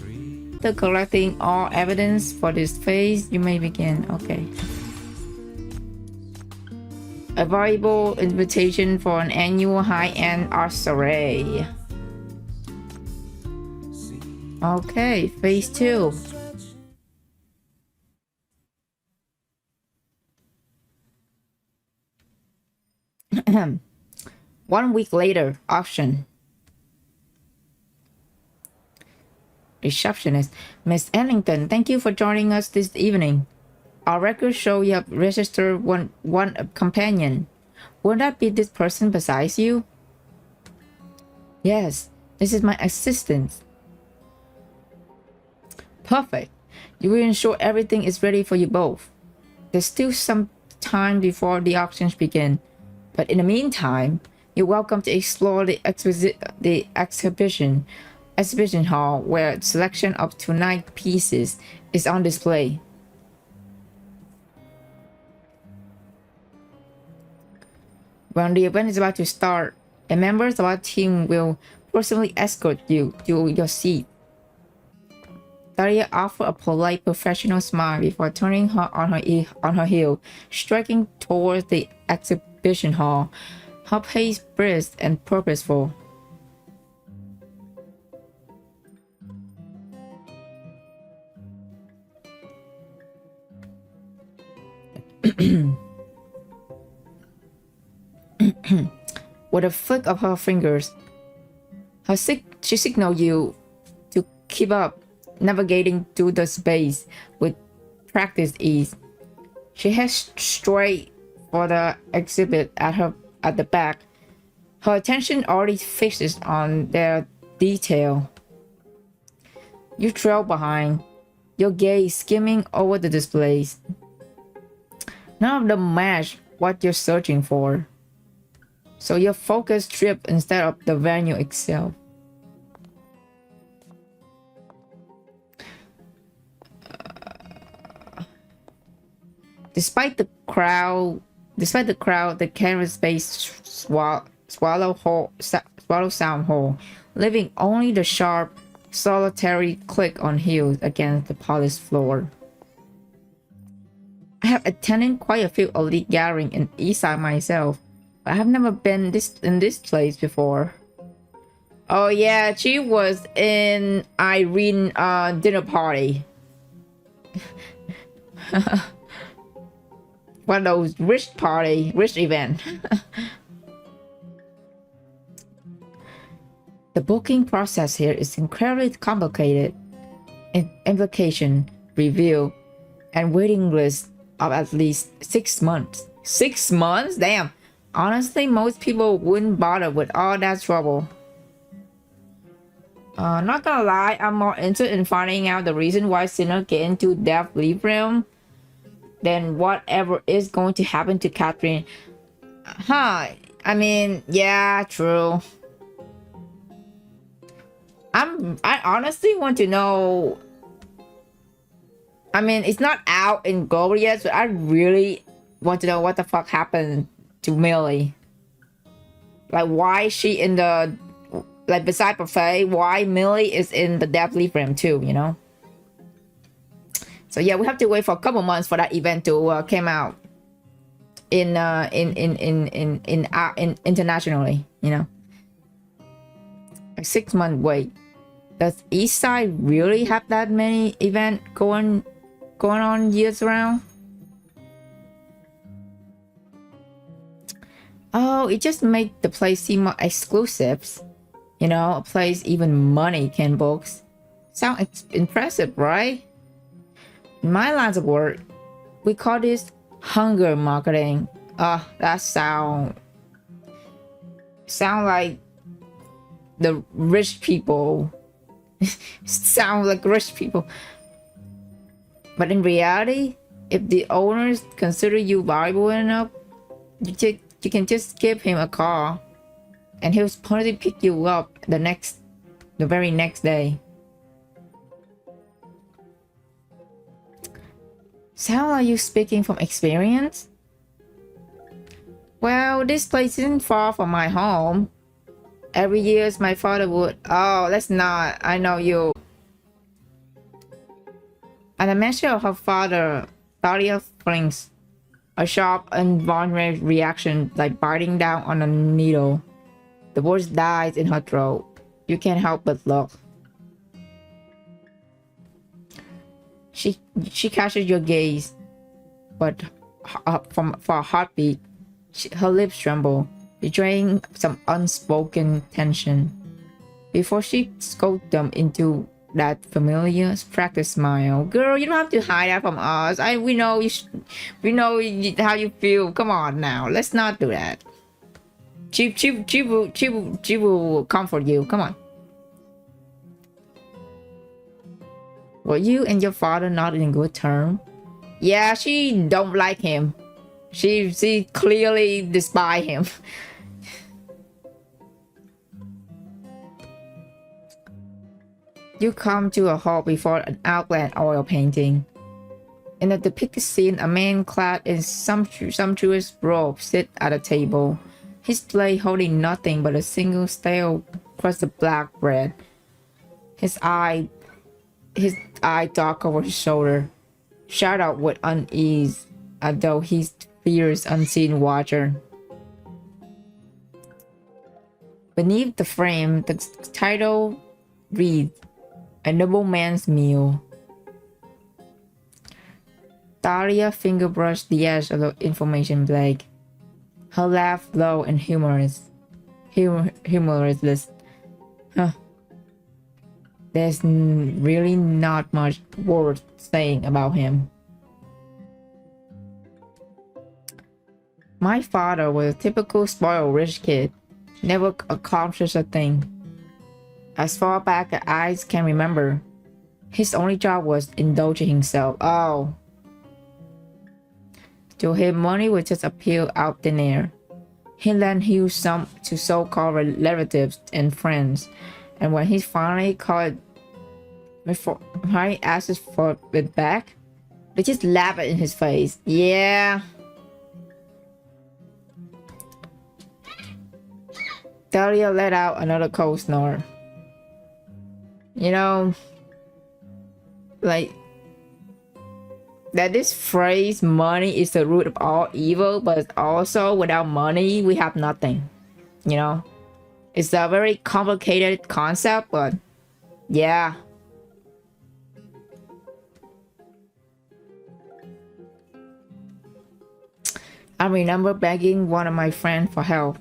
After collecting all evidence for this phase, you may begin. Okay. A valuable invitation for an annual high-end art soiree. Okay, phase 2. One week later, auction. Receptionist. Miss Ellington, thank you for joining us this evening. Our records show you have registered one companion. Would that be this person besides you? Yes, this is my assistant. Perfect. You will ensure everything is ready for you both. There's still some time before the auctions begin, but in the meantime, you're welcome to explore the exhibition hall, where a selection of tonight pieces is on display. When the event is about to start, a member of our team will personally escort you to your seat. Thalia offered a polite, professional smile before turning her on her heel, striking towards the exhibition hall, her pace brisk and purposeful. With a flick of her fingers, she signaled you to keep up, navigating through the space with practiced ease. She heads straight for the exhibit at the back, her attention already fixed on their detail. You trail behind, your gaze skimming over the displays. None of them match what you're searching for, so your focus trips instead of the venue itself. Despite the crowd, the canvas space swallow sound hole, leaving only the sharp, solitary click on heels against the polished floor. I have attended quite a few elite gatherings in Eastside myself, but I have never been in this place before. Oh yeah, she was in Irene dinner party. One of those rich event. The booking process here is incredibly complicated. Invitation, review, and waiting list of at least 6 months. 6 months? Damn. Honestly, most people wouldn't bother with all that trouble. Not gonna lie, I'm more interested in finding out the reason why Sinner get into Death Leaf Realm than whatever is going to happen to Catherine. I mean, yeah, true. I honestly want to know. I mean, it's not out in gold yet, but I really want to know what the fuck happened to Millie. Like, why is she in the, like, beside Buffet, why Millie is in the Death Leaf Realm too, you know? So yeah, we have to wait for a couple months for that event to come out in internationally. You know, a 6 month wait. Does East Side really have that many event going on years round? Oh, it just make the place seem more exclusive. You know, a place even money can book. Sound impressive, right? In my lines of work, we call this hunger marketing. That sound like the rich people. Sound like rich people. But in reality, if the owners consider you valuable enough, you can just give him a call and he'll probably pick you up the very next day. Sound like you speaking from experience? Well, this place isn't far from my home. Every year my father would... Oh, let's not. I know you. At the mention of her father, Thalia flings a sharp, involuntary reaction like biting down on a needle. The words dies in her throat. You can't help but look. She catches your gaze, but for a heartbeat, her lips tremble, betraying some unspoken tension. Before she scooped them into that familiar practice smile. Girl, you don't have to hide that from us. We know how you feel. Come on now, let's not do that. She will comfort you. Come on. Were you and your father not in good terms? Yeah, she don't like him. She clearly despise him. You come to a halt before an outland oil painting. In the depicted scene, a man clad in sumptuous robes sits at a table, his plate holding nothing but a single stale crust of black bread. His eye dark over his shoulder, shut out with unease, as though he fears unseen watcher. Beneath the frame, the title reads, "A Nobleman's Meal." Thalia finger-brushed the edge of the information blank. Her laugh low and humorous. Huh. There's really not much worth saying about him. My father was a typical spoiled rich kid, never accomplished a thing. As far back as eyes can remember, his only job was indulging himself. Oh. To him, money would just appear out thin air. He lent huge sums to so-called relatives and friends, and when he finally asks for it back, they just laugh it in his face. Yeah. Thalia let out another cold snort. You know, like that this phrase, money is the root of all evil, but also without money, we have nothing. You know, it's a very complicated concept, but yeah. I remember begging one of my friends for help,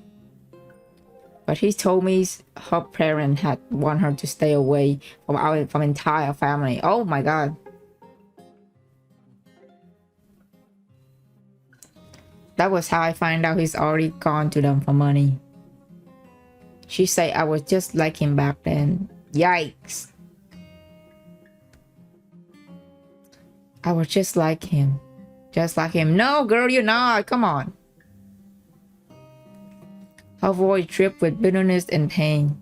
but he told me her parents had want her to stay away from entire family. Oh my god. That was how I find out he's already gone to them for money. She said I was just like him back then. Yikes. I was just like him. Just like him. No, girl, you're not. Come on. Her voice dripped with bitterness and pain.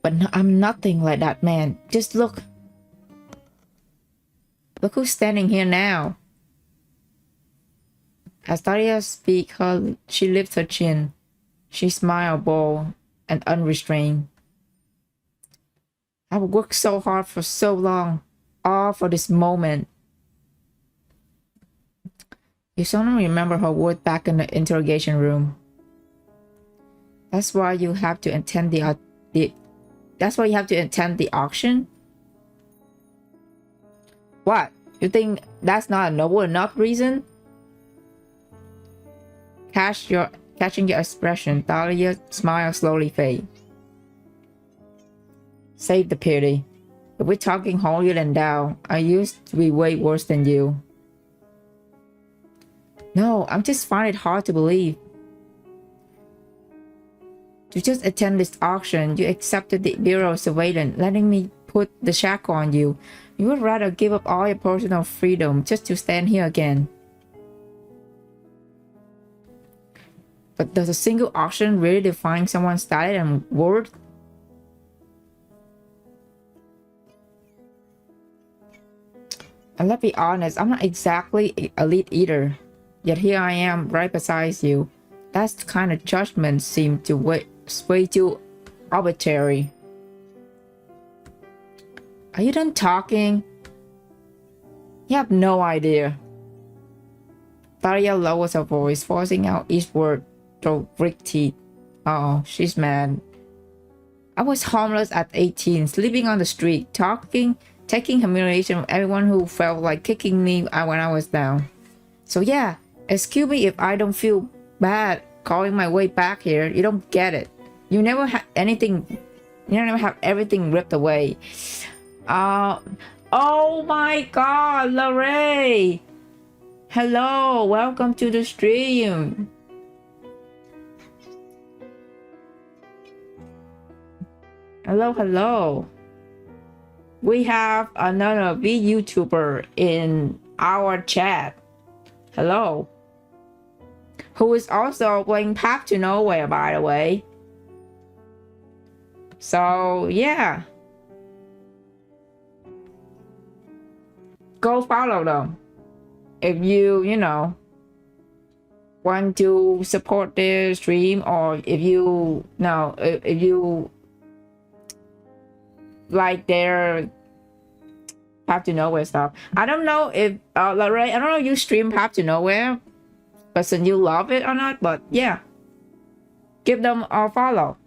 But no, I'm nothing like that man. Just look. Look who's standing here now. As Thalia speaks, she lifts her chin. She smiles bold and unrestrained. I've worked so hard for so long, all for this moment. You suddenly remember her word back in the interrogation room. That's why you have to attend that's why you have to attend the auction? What? You think that's not a noble enough reason? Catching your expression, Thalia's smile slowly fade. Save the pity. If we're talking holier than thou, I used to be way worse than you. No, I'm just find it hard to believe. To just attend this auction, you accepted the Bureau of Surveillance, letting me put the shackle on you. You would rather give up all your personal freedom just to stand here again. But does a single auction really define someone's status and worth? And let's be honest, I'm not exactly elite either. Yet here I am, right beside you. That kind of judgment seemed to way too arbitrary. Are you done talking? You have no idea. Thalia lowers her voice, forcing out each word through brick teeth. Oh, she's mad. I was homeless at 18, sleeping on the street, taking humiliation from everyone who felt like kicking me when I was down. So yeah, excuse me if I don't feel bad calling my way back here. You don't get it. You never have anything. You never have everything ripped away. Oh my God, Lorraine. Hello, welcome to the stream. Hello. We have another VTuber in our chat. Hello. Who is also playing Path to Nowhere, by the way. So, yeah. Go follow them. If you know, want to support their stream, or if you like their Path to Nowhere stuff. I don't know if Lorraine, I don't know if you stream Path to Nowhere, but since you love it or not, but yeah, give them a follow.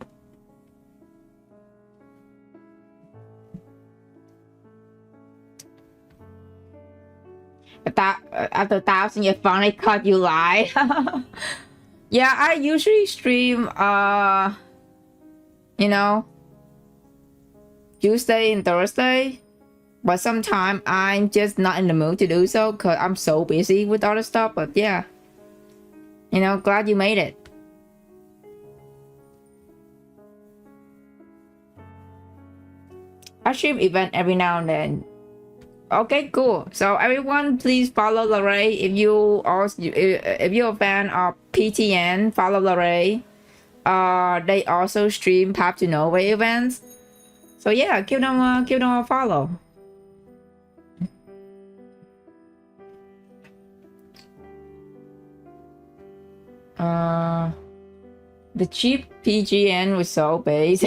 After 1,000, you finally caught you live. Yeah, I usually stream you know, Tuesday and Thursday, but sometimes I'm just not in the mood to do so because I'm so busy with other stuff. But yeah, you know, glad you made it. I stream event every now and then. Okay, cool. So everyone, please follow Lorraine. If you're a fan of PTN, follow Lorraine. They also stream Path to Nowhere events. So yeah, give them a follow. The cheap PGN was so base.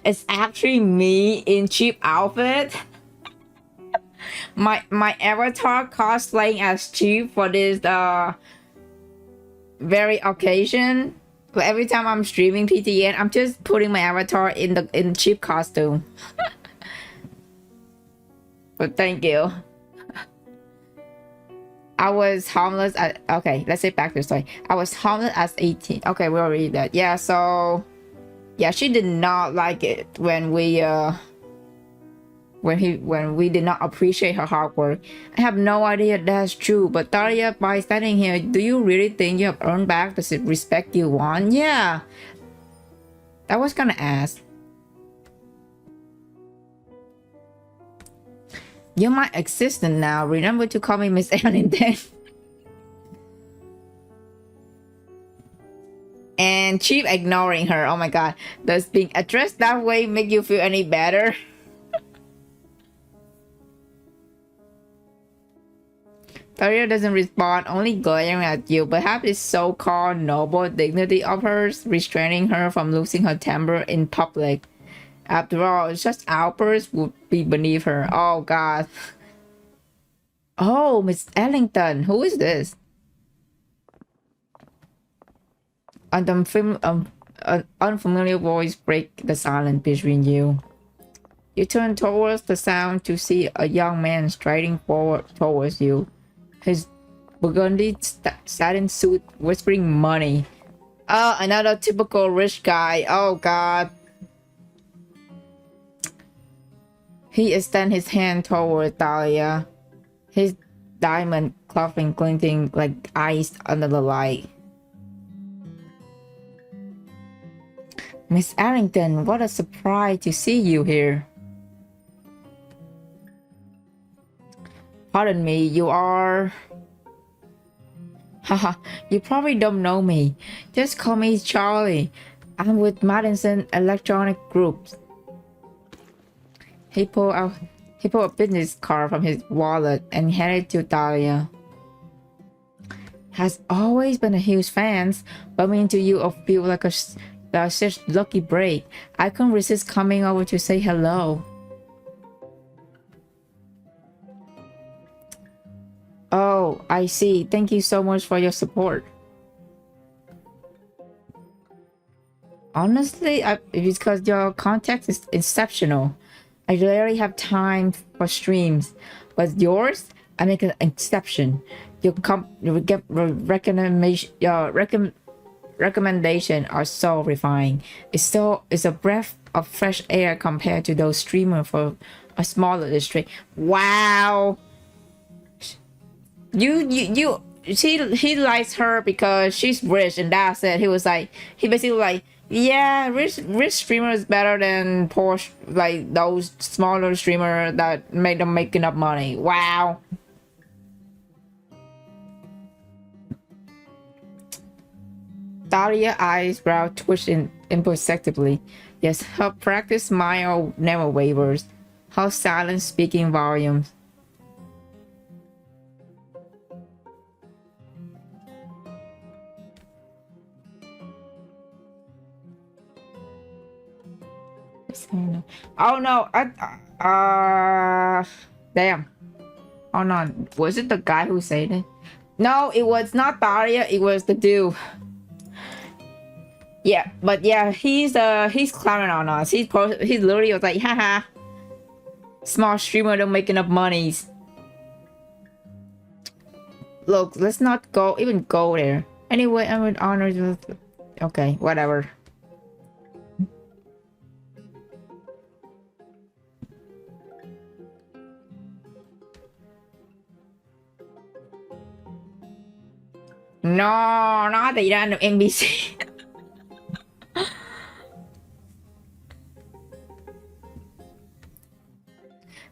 It's actually me in cheap outfit. My avatar cosplaying as cheap for this very occasion. But every time I'm streaming PTN, I'm just putting my avatar in cheap costume. But thank you. I was homeless at, okay, let's say back to the story. I was homeless at 18. Okay, we already read that. Yeah, so yeah, she did not like it when we did not appreciate her hard work. I have no idea that's true, but Thalia, by standing here, do you really think you have earned back the respect you want? Yeah, I was gonna ask. You're my assistant now. Remember to call me Miss Ellen then. And Chief ignoring her. Oh my God. Does being addressed that way make you feel any better? Thalia doesn't respond, only glaring at you. Perhaps it's so-called noble dignity of hers, restraining her from losing her temper in public. After all, it's just outbursts would be beneath her. Oh God. Oh, Miss Ellington, who is this? An unfamiliar voice break the silence between you. You turn towards the sound to see a young man striding forward towards you. His burgundy satin suit whispering money. Oh, another typical rich guy. Oh God. He extends his hand toward Thalia. His diamond clothing glinting like ice under the light. Miss Arrington, what a surprise to see you here. Pardon me, you are... Haha, you probably don't know me. Just call me Charlie. I'm with Madison Electronic Groups. He pulled a business card from his wallet and handed it to Thalia. Has always been a huge fan. Bumping into you feel like such lucky break. I couldn't resist coming over to say hello. Oh, I see. Thank you so much for your support. Honestly, because your context is exceptional. I rarely have time for streams, but yours, I make an exception. Your recommendation are so refined. It's a breath of fresh air compared to those streamers for a smaller district. Wow. He likes her because she's rich, and that's it. He basically like, yeah, rich streamer is better than poor, like those smaller streamer that make them making up money. Wow. Thalia's eyebrow twitched imperceptibly. Yes, her practice smile never wavers. Her silence speaking volumes. Oh no! Damn. Oh no! Was it the guy who said it? No, it was not Thalia. It was the dude. Yeah, but yeah, he's clowning on us. He's literally was like, haha. Small streamer don't make enough monies. Look, let's not even go there. Anyway, I'm with honors with. Okay, whatever. No, not the random NBC.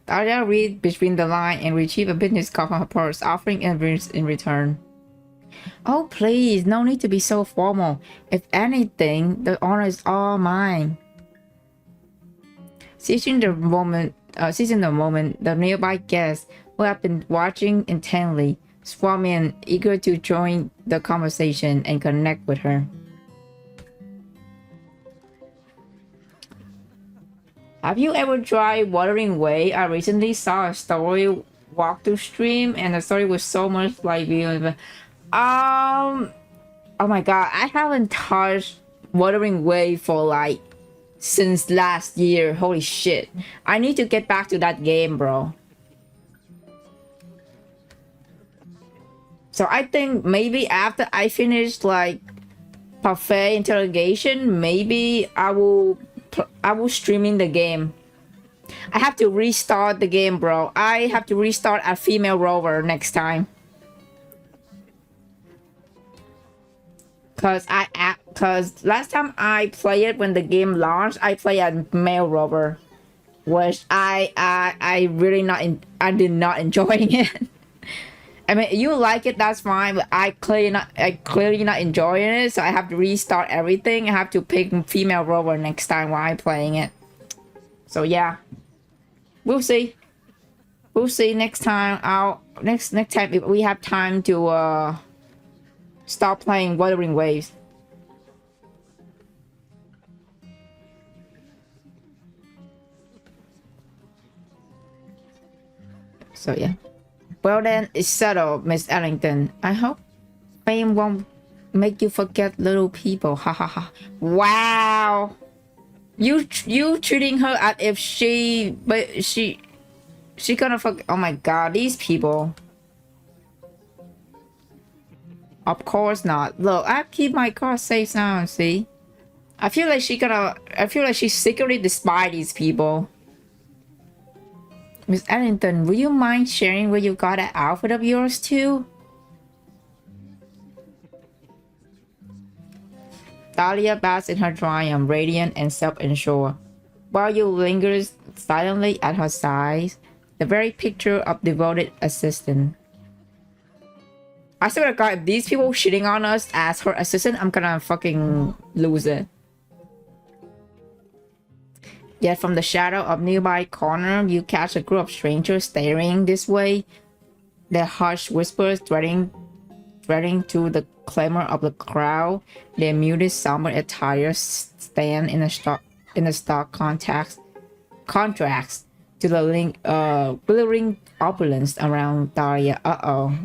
Thalia read between the lines and retrieved a business card from her purse, offering invoice in return. Oh, please, no need to be so formal. If anything, the honor is all mine. Seizing the moment, the nearby guests, who have been watching intently, swarm in, eager to join the conversation and connect with her. Have you ever tried Wuthering Way? I recently saw a story walkthrough stream, and the story was so much like you. Oh my god, I haven't touched Wuthering Way for like since last year. Holy shit. I need to get back to that game, bro. So I think maybe after I finish like Parfait Interrogation, maybe I will streaming the game. I have to restart the game, bro. I have to restart a female rover next time. Cause last time I played it when the game launched, I played a male rover, which I really I did not enjoying it. I mean, you like it, that's fine, but I clearly not enjoying it, so I have to restart everything. I have to pick female rover next time while I'm playing it. So yeah, we'll see. We'll see next time. Next time if we have time to start playing Wuthering Waves. So yeah. Well then, it's settled, Miss Ellington. I hope fame won't make you forget little people. Ha ha ha. Wow. You treating her as if she gonna forget. Oh my god, these people. Of course not. Look, I keep my car safe now. See, I feel like she secretly despise these people. Miss Ellington, will you mind sharing where you got that outfit of yours too? Thalia basks in her triumph, radiant and self-assured, while you lingers silently at her side, the very picture of devoted assistant. I swear to God, if these people shitting on us as her assistant, I'm gonna fucking lose it. Yet from the shadow of nearby corner, you catch a group of strangers staring this way, their harsh whispers threading to the clamor of the crowd. Their muted somber attire stand in a stark contrast to the glittering opulence around Thalia. Uh-oh.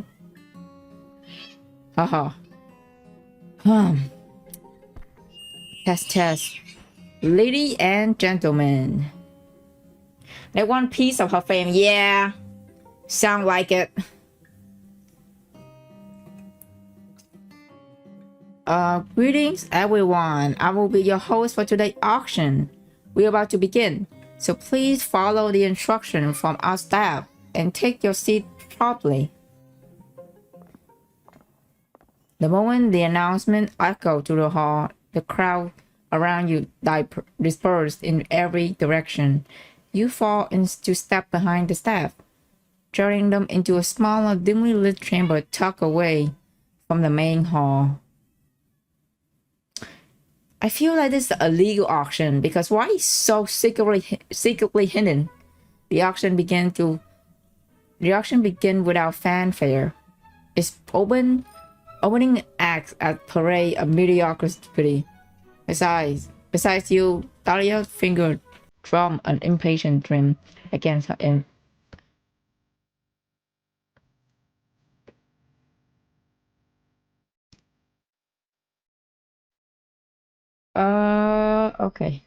Haha. Test. Lady and gentlemen. They want piece of her fame. Yeah. Sound like it. Greetings everyone. I will be your host for today's auction. We're about to begin. So please follow the instruction from our staff and take your seat properly. The moment the announcement echoed through the hall, the crowd around you dispersed in every direction. You fall into step behind the staff, turning them into a smaller, dimly lit chamber tucked away from the main hall. I feel like this is a legal auction because why is so secretly hidden? The auction began without fanfare. Its opening acts at parade of mediocrity. Besides you, Thalia's finger drummed an impatient drum against her end. Okay.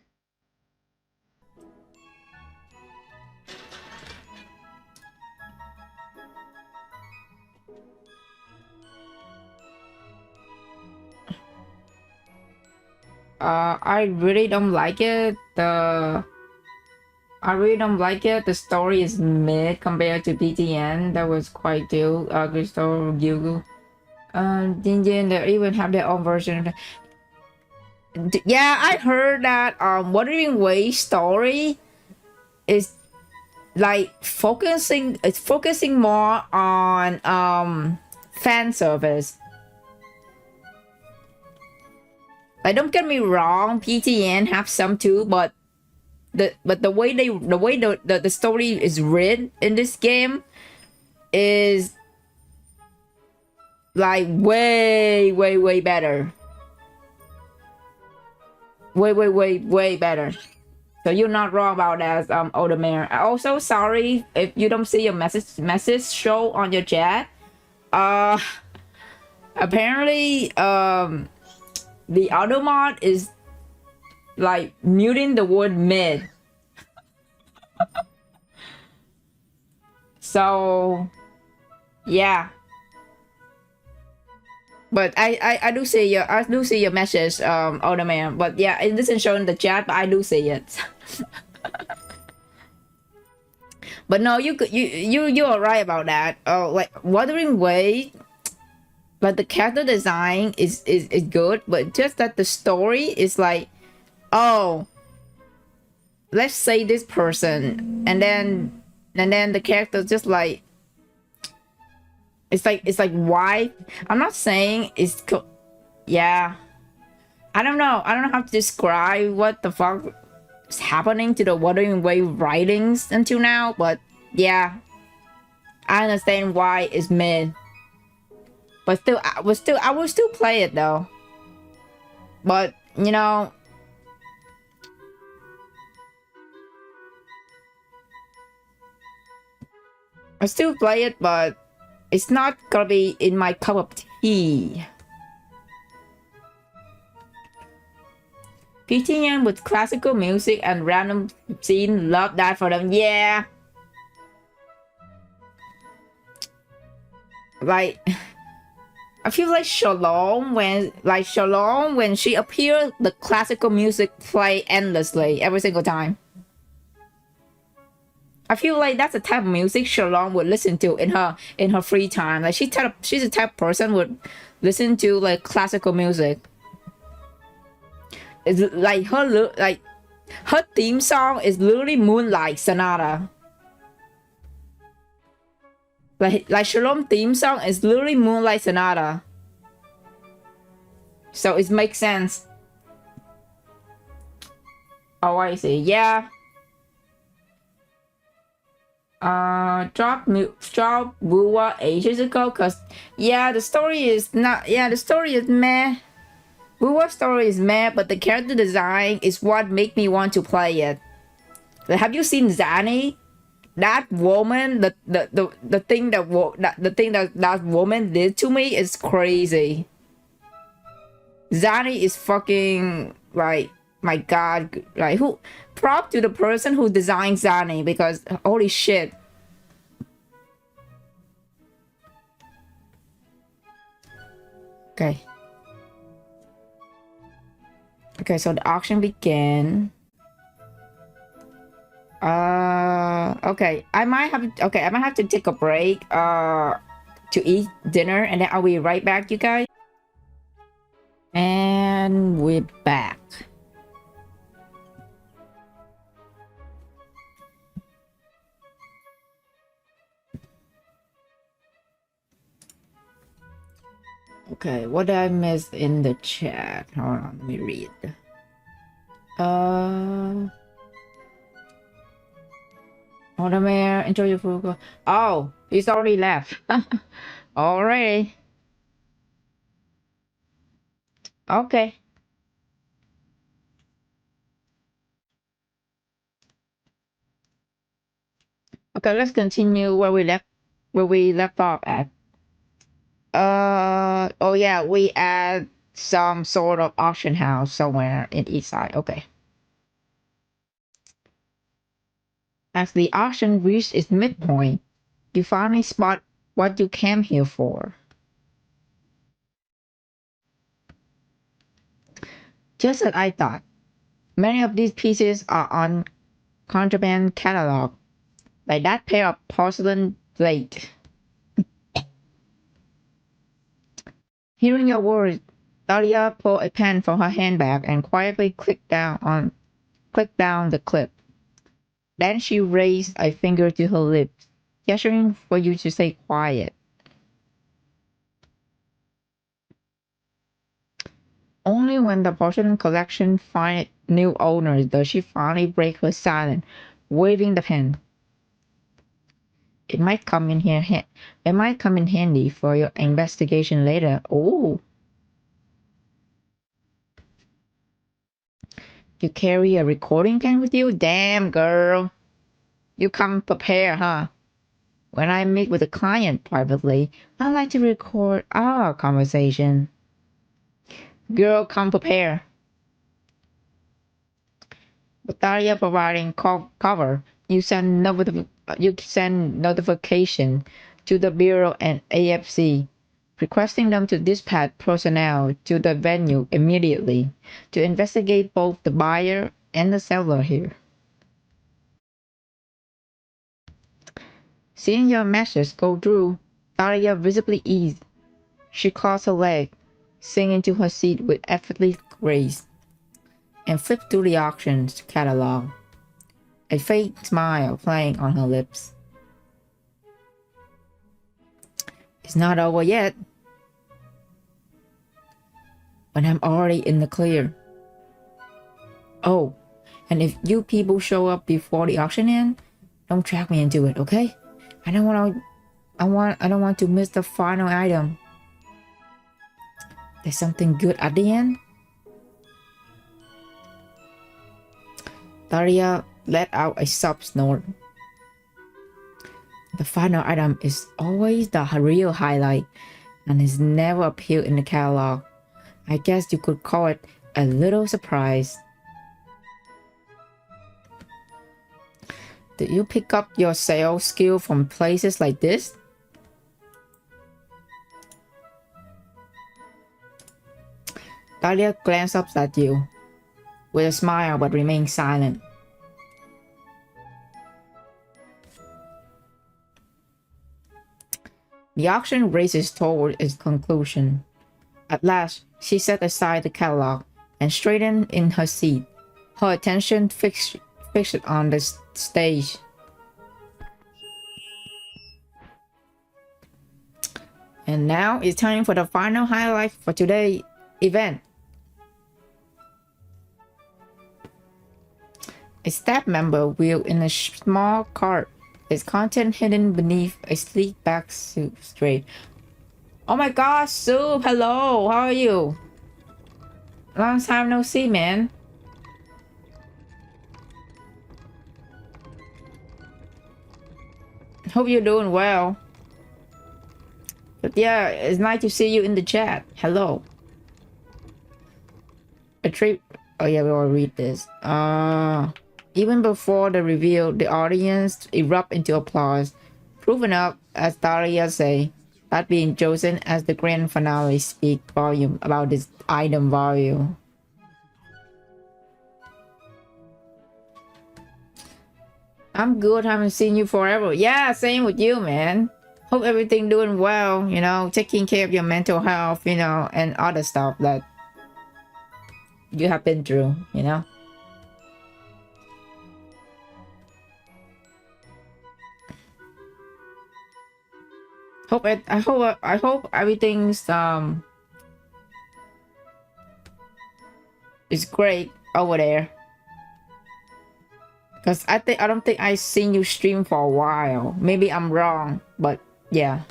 I really don't like it. I really don't like it. The story is mid compared to PTN. That was quite good. Crystal Gyugu. Jinjin, they even have their own version. Yeah, I heard that Wuthering Waves story is like focusing more on fan service. Like, don't get me wrong, PTN have some too, but the way the story is written in this game is like way better. Way better. So you're not wrong about that, Odomir. Also, sorry if you don't see your message show on your chat. Apparently, the auto mod is like muting the word mid. So yeah. But I do see your message, Older Man. But yeah, it doesn't show in the chat, but I do see it. But no, you are right about that. Like Wuthering Way, like the character design is good, but just that the story is like, oh, let's say this person, and then the character just like, it's like why? I'm not saying it's yeah. I don't know how to describe what the fuck is happening to the Wuthering Way writings until now, but yeah, I understand why it's mid. But still, I will still play it though. But you know, I still play it, but it's not gonna be in my cup of tea. PTN with classical music and random scene, love that for them. Yeah. Like, I feel like Shalom when she appeared, the classical music play endlessly every single time. I feel like that's the type of music Shalom would listen to in her free time. Like she's the type of person would listen to like classical music. It's like her theme song is literally Moonlight Sonata. Like Shalom theme song is literally Moonlight Sonata. So it makes sense. Oh, I see. Yeah. Drop Wuwa ages ago, cause the story is meh. Wuwa's story is meh, but the character design is what make me want to play it. Have you seen Zani? That woman, the thing that woman did to me is crazy. Zani is fucking like, my god, like who prop to the person who designed Zani, because holy shit. Okay, so the auction began. Okay, I might have to take a break to eat dinner, and then I'll be right back, you guys. And we're back. Okay, what did I miss in the chat? Hold on, let me read. Mayor, enjoy your food. Oh, he's already left. Alright. Okay. Okay, let's continue where we left off at. Oh yeah, we at some sort of auction house somewhere in East Side. Okay. As the auction reached its midpoint, you finally spot what you came here for. Just as I thought, many of these pieces are on contraband catalog, like that pair of porcelain plate. Hearing your words, Thalia pulled a pen from her handbag and quietly clicked down the clip. Then she raised a finger to her lips, gesturing for you to stay quiet. Only when the porcelain collection finds new owners does she finally break her silence, waving the pen. It might come in handy for your investigation later. Oh. You carry a recording pen with you? Damn, girl. You come prepared, huh? When I meet with a client privately, I like to record our conversation. Girl, come prepared. With Thalia providing cover, you send notification to the Bureau and AFC, requesting them to dispatch personnel to the venue immediately to investigate both the buyer and the seller here. Seeing your message go through, Thalia visibly eased. She crossed her leg, sinking into her seat with effortless grace, and flipped through the auctions catalog, a fake smile playing on her lips. It's not over yet. When I'm already in the clear. Oh, and if you people show up before the auction ends, don't drag me into it, okay? I don't want to miss the final item. There's something good at the end. Thalia let out a sob snort. The final item is always the real highlight and is never appeared in the catalog. I guess you could call it a little surprise. Did you pick up your sales skill from places like this? Thalia glanced up at you with a smile but remained silent. The auction races toward its conclusion. At last, she set aside the catalog and straightened in her seat, her attention fixed on the stage. And now it's time for the final highlight for today's event. A staff member wheeled in a small cart, its content hidden beneath a sleek back substrate. Oh my gosh, Soup! Hello, how are you? Long time no see, man. Hope you're doing well. But yeah, it's nice to see you in the chat. Hello. A trip. Oh yeah, we all read this. Even before the reveal, the audience erupt into applause. Proven up, as Thalia say, that being chosen as the grand finale speak volume about this item value. I'm good, haven't seen you forever. Yeah, same with you, man. Hope everything doing well, you know, taking care of your mental health, you know, and other stuff that you have been through, you know. I hope everything's is great over there. Cause I don't think I've seen you stream for a while. Maybe I'm wrong, but yeah.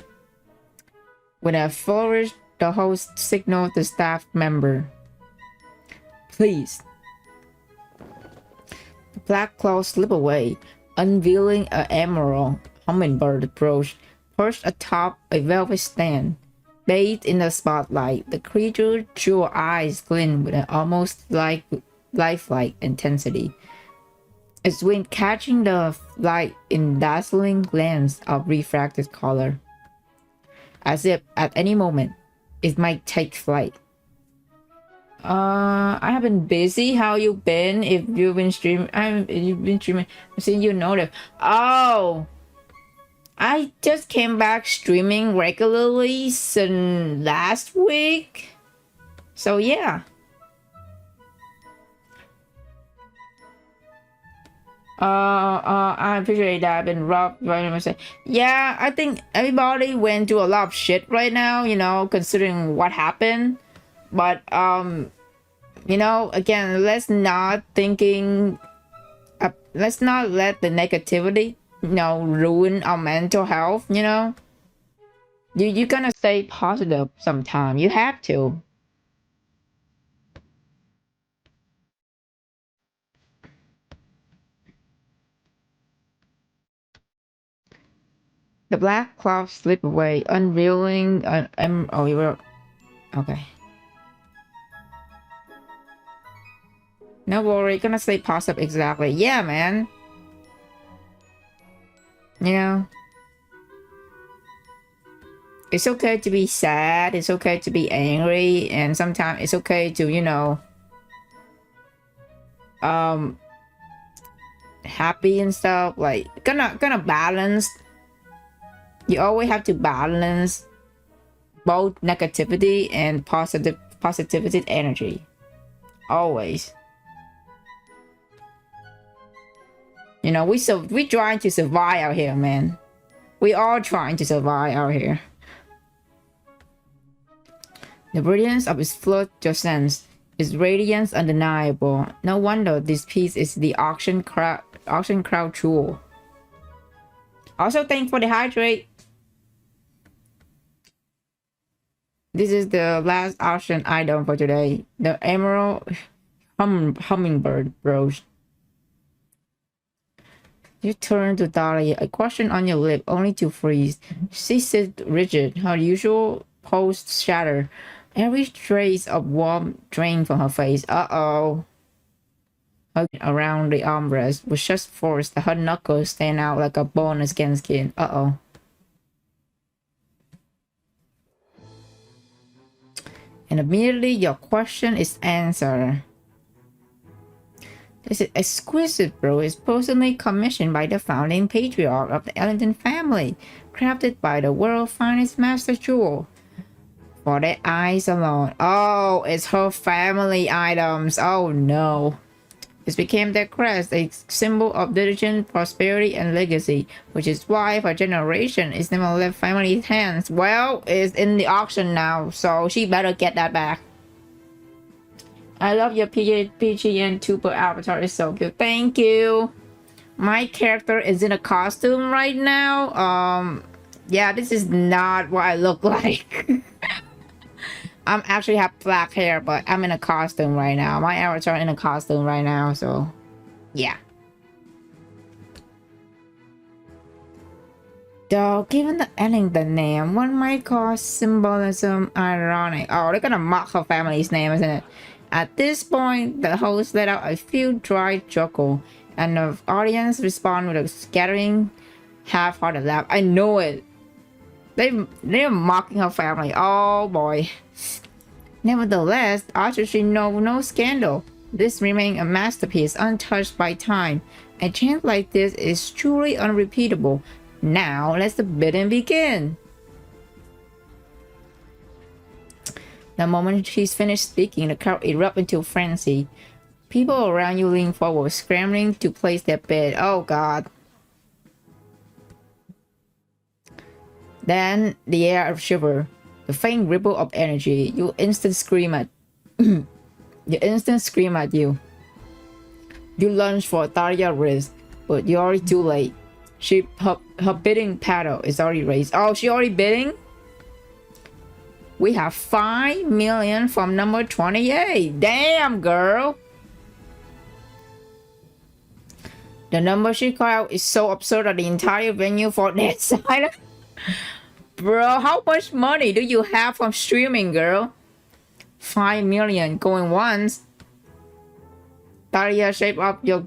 When I flourish, the host signaled the staff member. Please. The black cloud slipped away, unveiling an emerald hummingbird brooch perched atop a velvet stand. Bathed in the spotlight, the creature's jewel eyes glint with an almost lifelike intensity. Its wing catching the light in dazzling glance of refracted color, as if at any moment it might take flight. I have been busy. How you been? If you've been streaming, you've been streaming. I've seen you notice. Oh, I just came back streaming regularly since last week. So yeah. I appreciate that. I've been rough, very much. Yeah, I think everybody went through a lot of shit right now, you know, considering what happened. But, you know, again, let's not let the negativity, you know, ruin our mental health, you know. You gotta stay positive sometime. You have to. The black cloud slipped away, unveiling oh, you were okay. No worry, gonna stay positive. Exactly. Yeah, man. You know, it's okay to be sad. It's okay to be angry, and sometimes it's okay to, you know, happy and stuff. Like gonna balance. You always have to balance both negativity and positivity energy. Always. You know, we trying to survive out here, man. We all trying to survive out here. The brilliance of its fluorescence, its radiance undeniable. No wonder this piece is the auction crowd jewel. Also, thanks for the hydrate. This is the last auction item for today. The emerald hummingbird brooch. You turn to Thalia, a question on your lip, only to freeze. She sits rigid, her usual pose shattered. Every trace of warmth drained from her face. Uh-oh. Around the armrest was just forced. Her knuckles stand out like a bone against skin. Uh-oh. And immediately your question is answered. This is exquisite, bro. It's personally commissioned by the founding patriarch of the Ellington family, crafted by the world's finest master jewel. For their eyes alone. Oh, it's her family items. Oh no. This became their crest, a symbol of diligent prosperity and legacy, which is why for generation it's never left family's hands. Well, it's in the auction now, so she better get that back. I love your PGN 2 per avatar. It's so cute. Thank you. My character is in a costume right now. Yeah, this is not what I look like. I'm actually have black hair, but I'm in a costume right now. My avatar in a costume right now, so yeah. Though, given the Ellington name, one might call symbolism ironic. Oh, they're gonna mock her family's name, isn't it? At this point, the host let out a few dry chuckle, and the audience responded with a scattering, half-hearted laugh. I know it. They're mocking her family. Oh boy. Nevertheless, Archer should know no scandal. This remains a masterpiece untouched by time. A chance like this is truly unrepeatable. Now let the bidding begin. The moment she's finished speaking, the crowd erupts into frenzy. People around you lean forward, scrambling to place their bid. Oh god. Then the air shiver. The faint ripple of energy. You instant scream at you. You lunge for Thalia's wrist, but you're already too late. Her bidding paddle is already raised. Oh, she already bidding? We have 5 million from number 28. Damn, girl. The number she called out is so absurd that the entire venue for that side. Bro, how much money do you have from streaming, girl? 5 million going once. Thalia, shape up your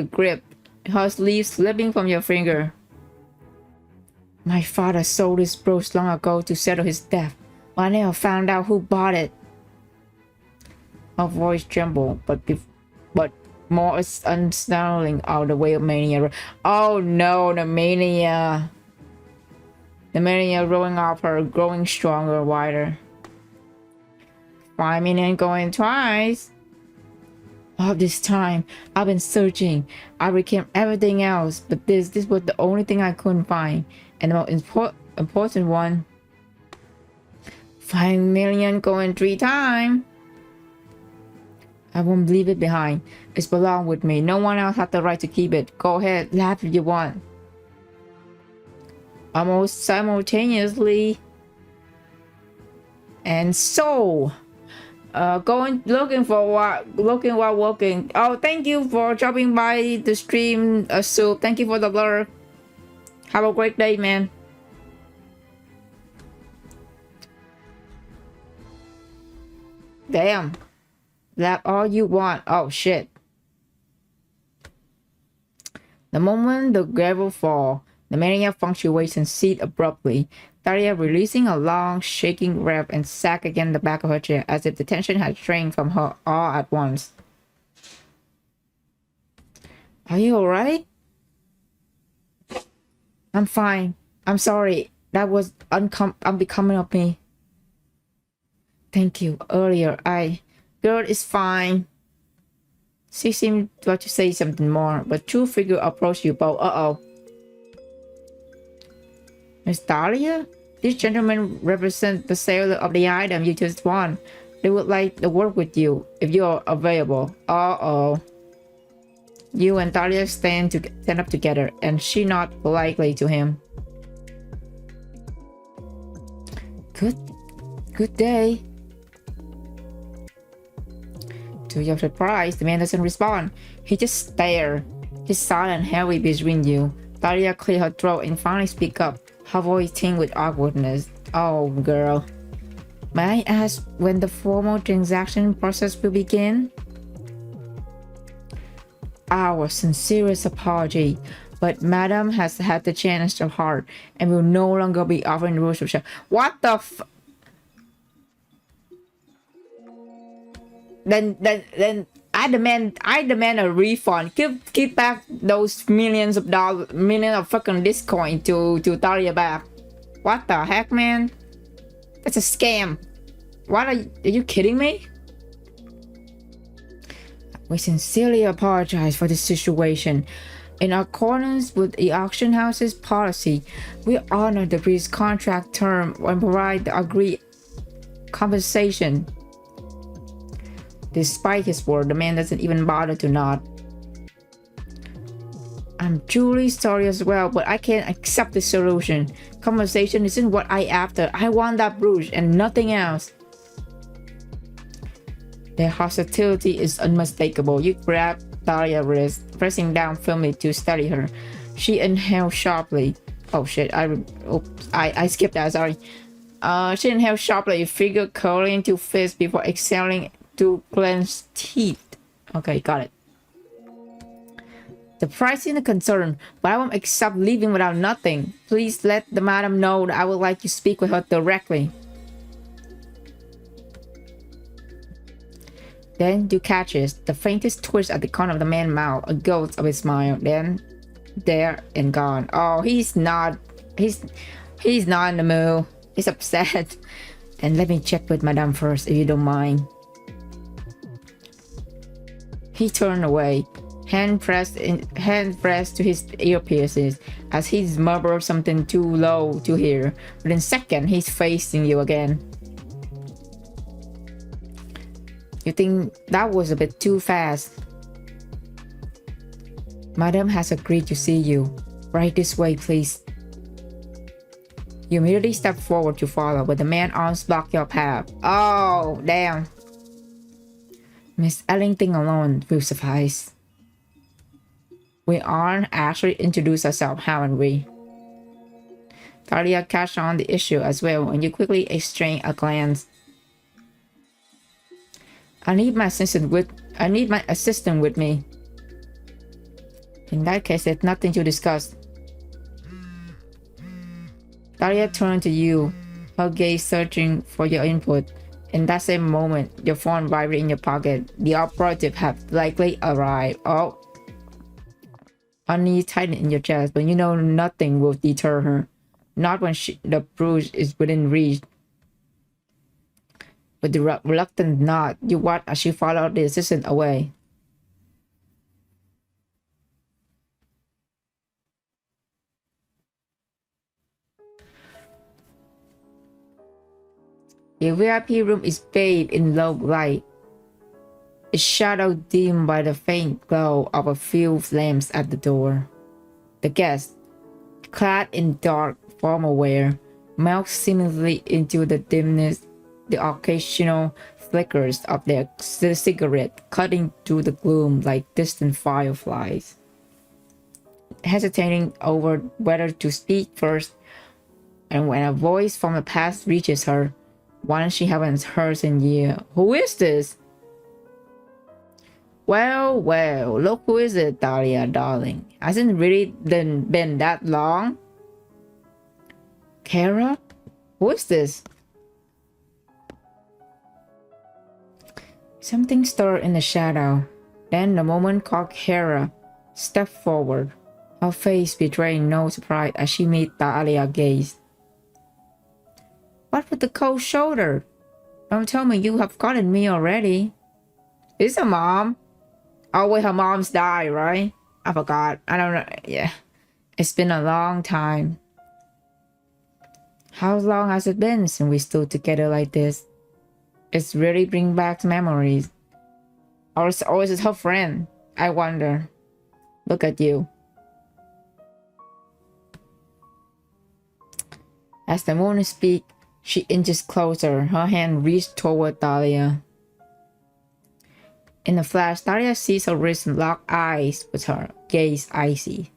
grip. Her sleeve slipping from your finger. My father sold this brooch long ago to settle his debt, but I never found out who bought it. Her voice trembled, but more unsnarling out the way of mania. Oh no, the mania. The mania rolling off her, growing stronger, wider. 5 million going twice. All this time, I've been searching. I became everything else, but this was the only thing I couldn't find. And the most important one. 5 million going 3 times. I won't leave it behind. It's belong with me. No one else has the right to keep it. Go ahead, laugh if you want. Almost simultaneously, and so looking while walking. Oh, thank you for dropping by the stream, Soup. Thank you for the blur. Have a great day, man. Damn, laugh all you want. Oh shit. The moment the gravel fall, the mania fluctuates and seat abruptly. Thalia releasing a long, shaking breath and sag against the back of her chair as if the tension had drained from her all at once. Are you alright? I'm fine. I'm sorry. That was unbecoming of me. Thank you. Earlier, Girl is fine. She seemed about to say something more, but two figures approached you both. Uh-oh. Miss Thalia? These gentlemen represent the seller of the item you just won. They would like to work with you if you're available. Uh-oh. You and Thalia stand up together, and she nods politely to him. Good day. To your surprise, the man doesn't respond. He just stares. He's silent, heavy between you. Thalia cleared her throat and finally speak up, her voice tinged with awkwardness. Oh, girl. May I ask when the formal transaction process will begin? Our sincerest apology, but Madam has had the chance of heart and will no longer be offering rules of share. What the f- Then I demand a refund. Give back those millions of fucking Bitcoin to Thalia back. What the heck, man? That's a scam. What are you kidding me? We sincerely apologize for this situation. In accordance with the auction house's policy, we honor the breed's contract term and provide the agreed compensation. Despite his word, the man doesn't even bother to nod. I'm truly sorry as well, but I can't accept this solution. Compensation isn't what I after. I want that brooch and nothing else. Their hostility is unmistakable. You grab Thalia's wrist, pressing down firmly to steady her. She inhaled sharply. Oh shit, I skipped that, sorry. She inhaled sharply, figure curling into fists before exhaling to clench teeth. Okay, got it. The price isn't a concern, but I won't accept leaving without nothing. Please let the madam know that I would like to speak with her directly. Then you catches the faintest twitch at the corner of the man's mouth, a ghost of a smile. Then, there and gone. Oh, he's not in the mood. He's upset. And let me check with Madame first, if you don't mind. He turned away, hand pressed to his earpieces, as he murmured something too low to hear. But in a second, he's facing you again. You think that was a bit too fast? Madam has agreed to see you. Right this way, please. You immediately step forward to follow, but the man's arms block your path. Oh, damn. Miss Ellington alone will suffice. We aren't actually introduced ourselves, haven't we? Thalia catch on the issue as well, and you quickly exchange a glance. I need my assistant with me. In that case, there's nothing to discuss. Thalia turned to you, her gaze searching for your input. In that same moment, your phone vibrated in your pocket. The operative had likely arrived. Oh. Her knees tightened in your chest, but you know nothing will deter her. Not when the bruise is within reach. With the reluctant nod, you watch as she followed the assistant away. The VIP room is bathed in low light, its shadow dimmed by the faint glow of a few lamps at the door. The guests, clad in dark formal wear, melt seamlessly into the dimness, the occasional flickers of their cigarette cutting through the gloom like distant fireflies. Hesitating over whether to speak first, and when a voice from the past reaches her, one she hasn't heard in years. Who is this? Well, look who is it, Thalia, darling. Hasn't really been that long. Kara? Who is this? Something stirred in the shadow. Then the moment caught Kara stepped forward, her face betraying no surprise as she met Thalia's gaze. What with the cold shoulder? Don't tell me you have gotten me already. Is her mom? Oh wait, her mom's died, right? I forgot. I don't know. Yeah. It's been a long time. How long has it been since we stood together like this? It's really bring back memories. Or is it her friend? I wonder. Look at you. As the woman speaks, she inches closer, her hand reached toward Thalia. In a flash, Thalia sees her wrist and lock eyes with her, gaze icy.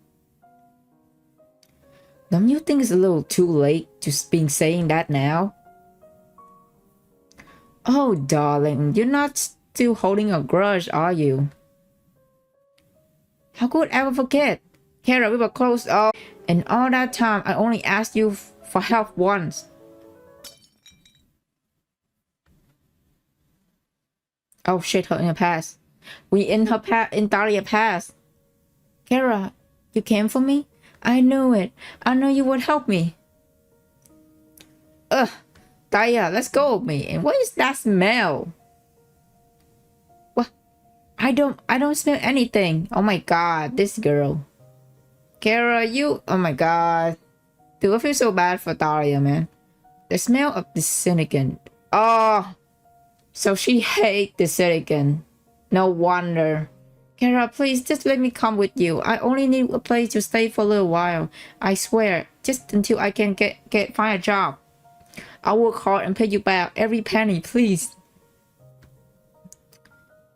Don't you think it's a little too late to be saying that now? Oh, darling, you're not still holding a grudge, are you? How could I ever forget? Kara, we were close up, and all that time I only asked you for help once. Oh shit, her in her past. We in Thalia past. Kara, you came for me? I knew it. I knew you would help me. Ugh, Thalia, let's go with me. And what is that smell? What? I don't smell anything. Oh my god, this girl. Kara, you, oh my god. Dude, I feel so bad for Thalia, man. The smell of the silicon. Oh, so she hates the silicon. No wonder. Kara, please just let me come with you. I only need a place to stay for a little while. I swear, just until I can find a job. I'll work hard and pay you back every penny, please.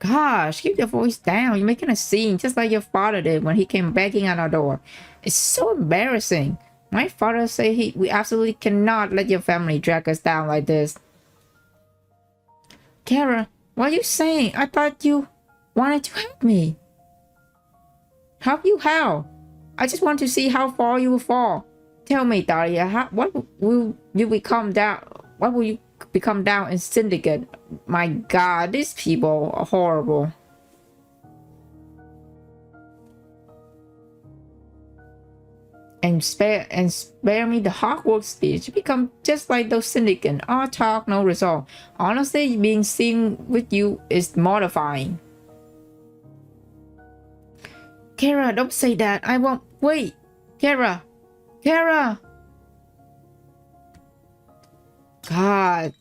Gosh, keep your voice down. You're making a scene just like your father did when he came begging at our door. It's so embarrassing. My father said we absolutely cannot let your family drag us down like this. Kara, what are you saying? I thought you wanted to help me. Help you how? I just want to see how far you will fall. Tell me, Thalia, what will you become down? What will you become down in Syndicate? My god, these people are horrible. And spare me the Hogwarts speech. You become just like those Syndicate. All talk, no result. Honestly, being seen with you is mortifying. Kara, don't say that. I won't. Wait. Kara. Kara. God.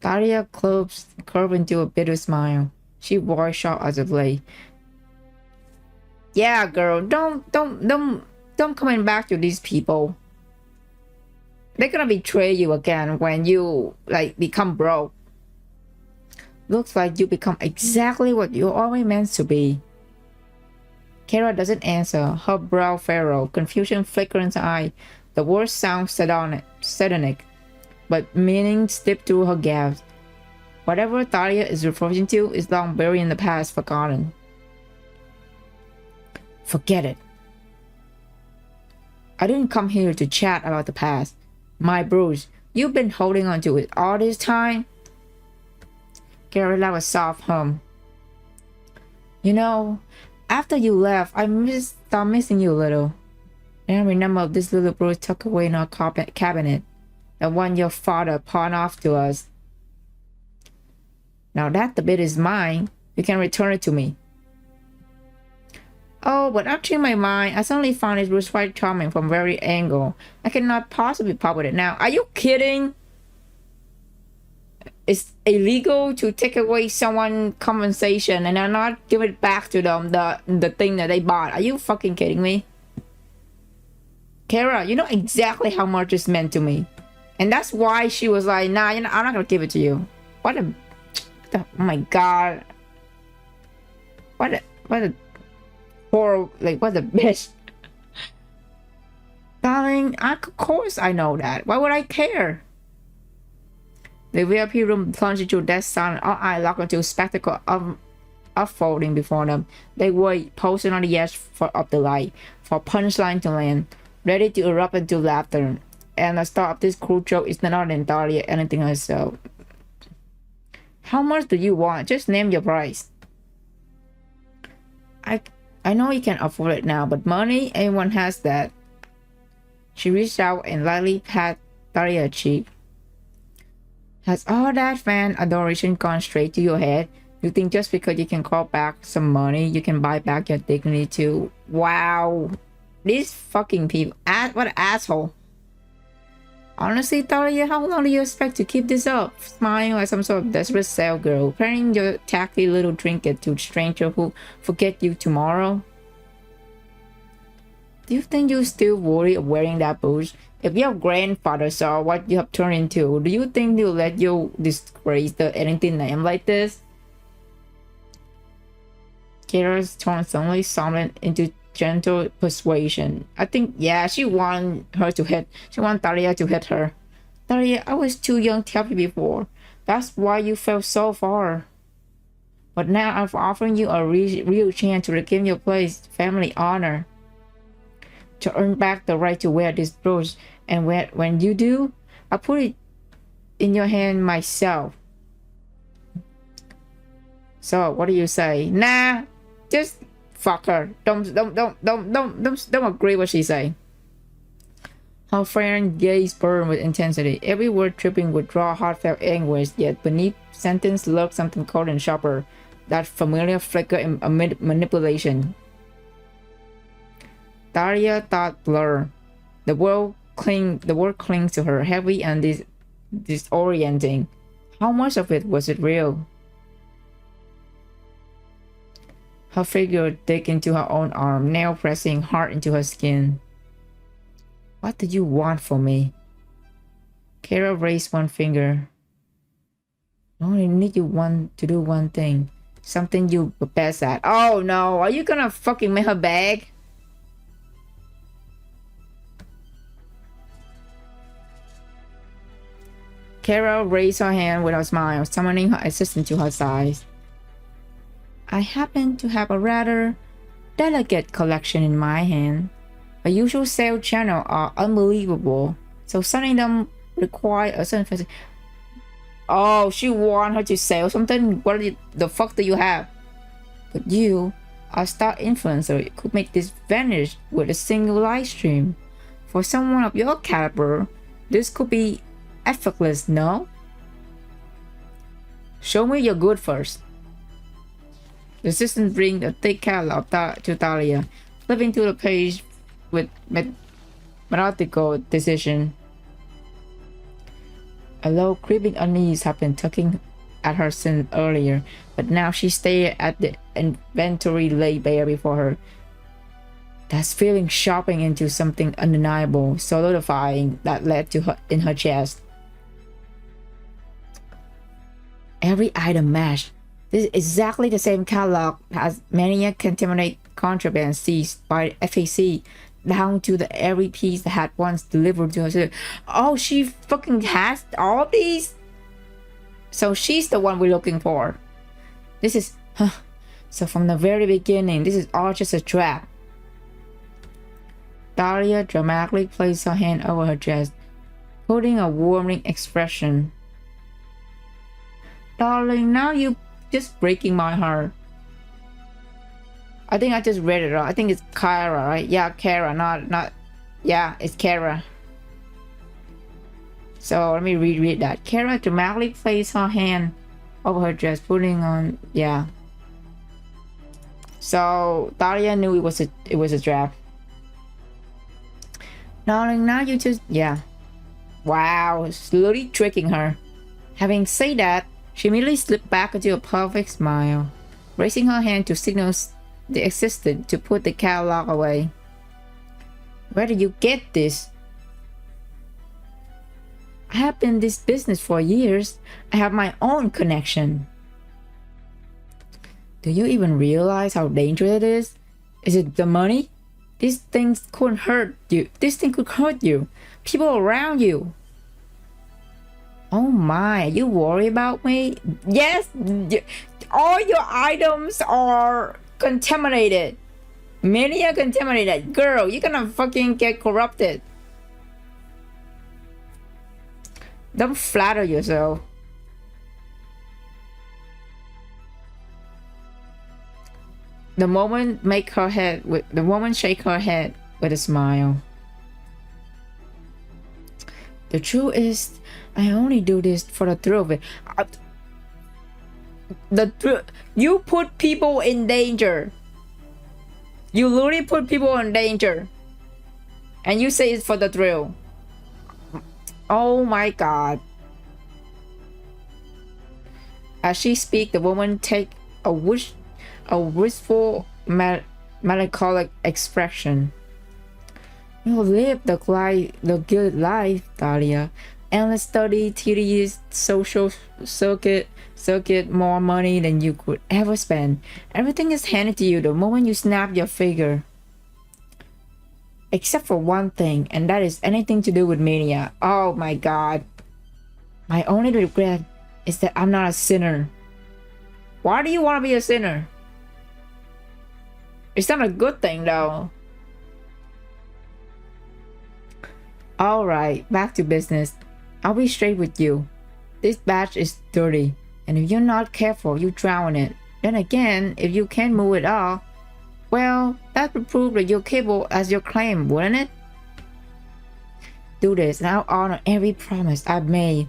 Thalia curved into a bitter smile. She voice sharp as a blade. Yeah, girl, don't coming back to these people. They're gonna betray you again when you become broke. Looks like you become exactly what you always meant to be. Kara doesn't answer. Her brow furrowed, confusion flickering in her eye. The words sound sardonic, but meaning slipped through her gaps. Whatever Thalia is referring to is long buried in the past, forgotten. Forget it. I didn't come here to chat about the past. My Bruce, you've been holding on to it all this time? Kara let a soft hum. You know, after you left, I started missing you a little. And I remember this little Bruce tucked away in our cabinet. The one your father pawned off to us. Now that the bit is mine, you can return it to me. Oh, but after in my mind, I suddenly found it was quite charming from every angle. I cannot possibly part with it now. Are you kidding? It's illegal to take away someone's compensation and then not give it back to them, the thing that they bought. Are you fucking kidding me? Kara, you know exactly how much it's meant to me. And that's why she was like, nah, I'm not gonna give it to you. Oh my god. What a horrible, what the bitch. Darling, of course I know that. Why would I care? The VIP room plunged into death silence. All eyes locked into a spectacle of unfolding before them. They wait, posing on the edge of the light, for punchline to land, ready to erupt into laughter. And the start of this cruel joke is not entirely anything herself. How much do you want? Just name your price. I know you can afford it now, but money, anyone has that. She reached out and lightly pat Thalia's cheek. Has all that fan adoration gone straight to your head? You think just because you can call back some money, you can buy back your dignity too? Wow. These fucking people. What an asshole. Honestly, Thalia, how long do you expect to keep this up? Smiling like some sort of desperate sale girl, carrying your tacky little trinket to a stranger who forget you tomorrow? Do you think you still worry of wearing that boots? If your grandfather saw what you have turned into, do you think he'll let you disgrace the anything name like this? Kira's tone suddenly softened into gentle persuasion. I think, yeah, she want Thalia to hit her. Thalia, I was too young to help you before. That's why you fell so far. But now I'm offering you a real chance to reclaim your place, family honor. To earn back the right to wear this brooch. And when you do, I'll put it in your hand myself. So, what do you say? Nah, just fuck her. Don't agree what she say. Her friend gaze burned with intensity. Every word tripping would draw heartfelt anguish, yet beneath sentence lurked something cold and sharper. That familiar flicker amid manipulation. Thalia thought blur. The word clings to her, heavy and disorienting. How much of it was it real? Her figure dig into her own arm, nail pressing hard into her skin. What do you want from me? Kara raised one finger. I only need you to do one thing. Something you were best at. Oh no, are you gonna fucking make her beg? Kara raised her hand with a smile, summoning her assistant to her side. I happen to have a rather delicate collection in my hand. A usual sale channel are unbelievable, so selling them require a certain. Oh, she want her to sell something? What the fuck do you have? But you, a star influencer, could make this vanish with a single live stream. For someone of your caliber, this could be effortless, no? Show me your good first. The assistant brings a thick catalog to Thalia, flipping to the page with methodical decision. A low creeping unease had been tugging at her since earlier, but now she stared at the inventory laid bare before her. That feeling sharpening into something undeniable, solidifying that led to her in her chest. Every item matched. This is exactly the same catalog as many contaminated contraband seized by FAC, down to the every piece that had once delivered to her. Oh, she fucking has all these? So she's the one we're looking for. This is, so from the very beginning, this is all just a trap. Thalia dramatically placed her hand over her chest, putting a warming expression. Darling, now you just breaking my heart. I think I just read it wrong. I think it's Kara, right? Yeah, Kara, not. Yeah, it's Kara. So let me reread that. Kara dramatically placed her hand over her dress, putting on. Yeah. So Thalia knew it was a trap. Darling, now you just. Yeah. Wow, slowly tricking her. Having said that, she immediately slipped back into a perfect smile, raising her hand to signal the assistant to put the catalog away. Where did you get this? I have been in this business for years. I have my own connection. Do you even realize how dangerous it is? Is it the money? These things could hurt you. This thing could hurt you. People around you. Oh my, you worry about me? Yes, all your items are contaminated. Many are contaminated. Girl, you're gonna fucking get corrupted. Don't flatter yourself. The woman shake her head with a smile. The truth is, I only do this for the thrill of it. You put people in danger. You literally put people in danger. And you say it's for the thrill. Oh my god. As she speaks, the woman takes a wistful, melancholic expression. You live the good life, Thalia. Endless study, tedious social circuit, more money than you could ever spend. Everything is handed to you the moment you snap your finger. Except for one thing, and that is anything to do with media. Oh my god. My only regret is that I'm not a sinner. Why do you want to be a sinner? It's not a good thing though. Alright, back to business. I'll be straight with you. This batch is dirty, and if you're not careful, you drown in it. Then again, if you can't move it off, well, that would prove that you're capable as your claim, wouldn't it? Do this, and I'll honor every promise I've made.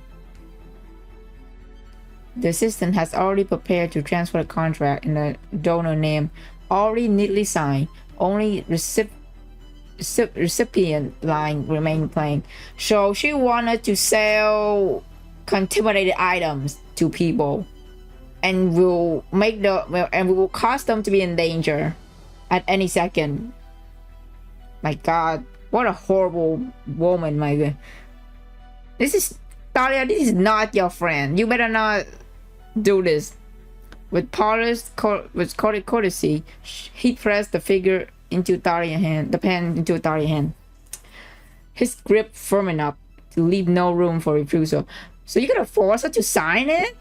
The assistant has already prepared to transfer the contract in the donor name, already neatly signed. Only recipient line remained blank. So she wanted to sell contaminated items to people, and we will cause them to be in danger at any second. My god, what a horrible woman, my god. This is Thalia, this is not your friend. You better not do this. With polished courtesy, he pressed the figure into Thalia's hand, the pen into Thalia's hand. His grip firm enough to leave no room for refusal. So you're gonna force her to sign it?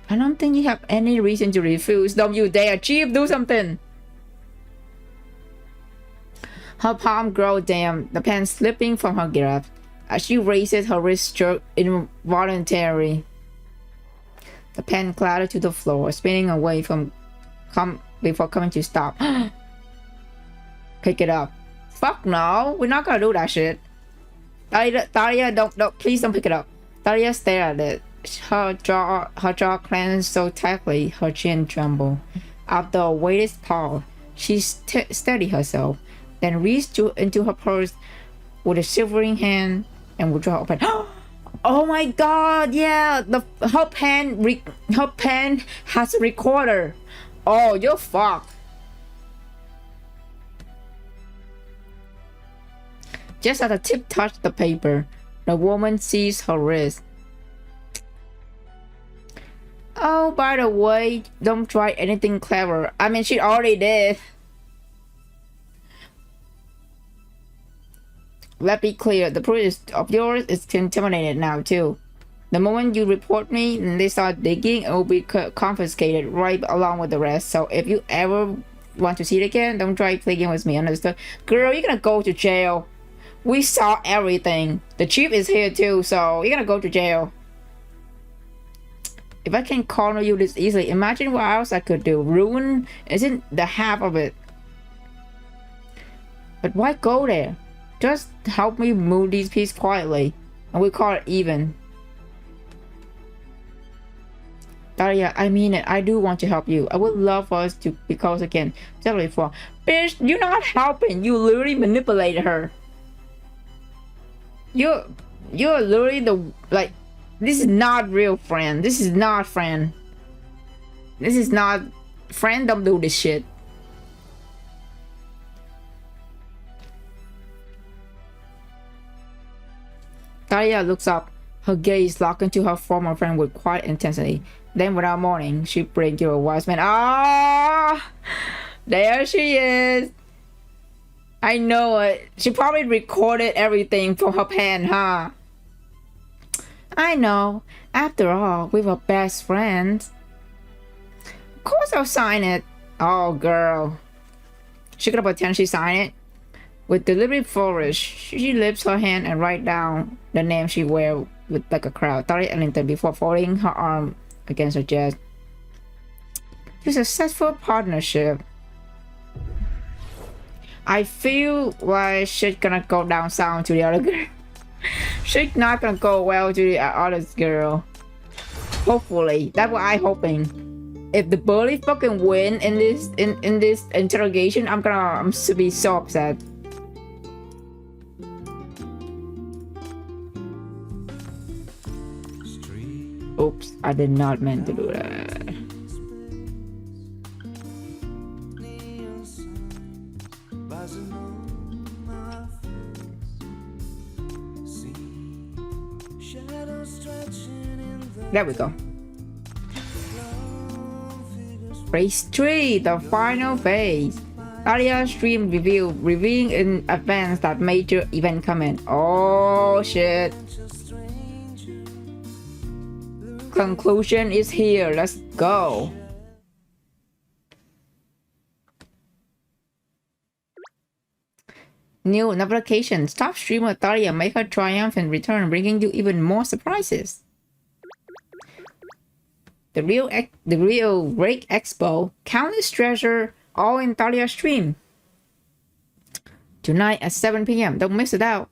I don't think you have any reason to refuse. Don't you dare, Chief, do something! Her palm grew damp, the pen slipping from her grasp. As she raises her wrist jerked involuntarily. The pen clattered to the floor, spinning away before coming to stop. Pick it up. Fuck no, we're not gonna do that shit. Thalia, don't, please don't pick it up. Thalia stared at it. Her jaw clenched so tightly, her chin trembled. After a weighted pause, she steadied herself, then reached into her purse with a shivering hand and withdrew her pen. Oh my god, yeah, her pen has a recorder. Oh, you're fucked. Just as the tip touched the paper, the woman seized her wrist. Oh, by the way, don't try anything clever. I mean, she already did. Let's be clear, the proof of yours is contaminated now too. The moment you report me and they start digging, it will be confiscated right along with the rest. So if you ever want to see it again, don't try playing with me, understood? Girl, you're gonna go to jail. We saw everything. The chief is here too, so you're gonna go to jail. If I can corner you this easily, imagine what else I could do. Ruin isn't the half of it. But why go there? Just help me move these pieces quietly, and we call it even. Thalia, I mean it. I do want to help you. I would love for us to be close again. Totally for bitch, you're not helping. You literally manipulated her. You're literally this is not real friend. This is not friend. This is not friend. Don't do this shit. Thalia looks up, her gaze locked into her former friend with quiet intensity. Then, without warning, she breaks into a wise man. Ah, there she is. I know it. She probably recorded everything from her pen, huh? I know. After all, we were best friends. Of course I'll sign it. Oh, girl. She could pretend she signed it. With deliberate flourish, she lifts her hand and writes down the name she wears with like a crowd. Thalia Ellington before folding her arm against her chest. Your successful partnership. I feel like shit gonna go down south to the other girl. Shit not gonna go well to the other girl. Hopefully, that's what I'm hoping. If the bully fucking win in this interrogation, I'm gonna be so upset. Oops, I did not mean to do that. There we go. Phase 3, the final phase. Thalia stream review, revealing in advance that major event coming. Oh shit. Conclusion is here. Let's go. New notification. Top streamer Thalia make her triumphant return, bringing you even more surprises. The real Rake Expo, countless treasure, all in Thalia stream. Tonight at 7 p.m. Don't miss it out.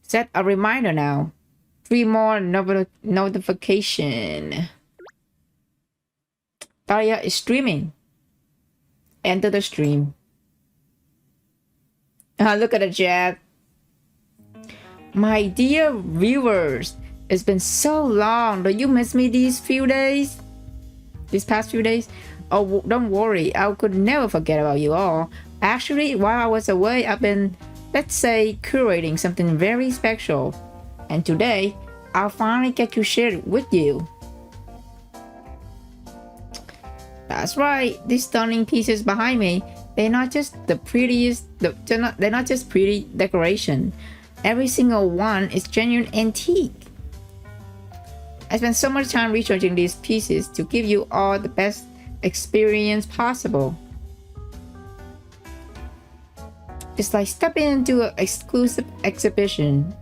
Set a reminder now. 3 more notification. Thalia is streaming. Enter the stream. Look at the chat. My dear viewers, it's been so long. Do you miss me these past few days? Oh, don't worry, I could never forget about you all. Actually, while I was away, I've been, let's say, curating something very special. And today, I'll finally get to share it with you. That's right, these stunning pieces behind me, they're not just the prettiest, they're not just pretty decoration. Every single one is genuine antique. I spent so much time researching these pieces to give you all the best experience possible. It's like stepping into an exclusive exhibition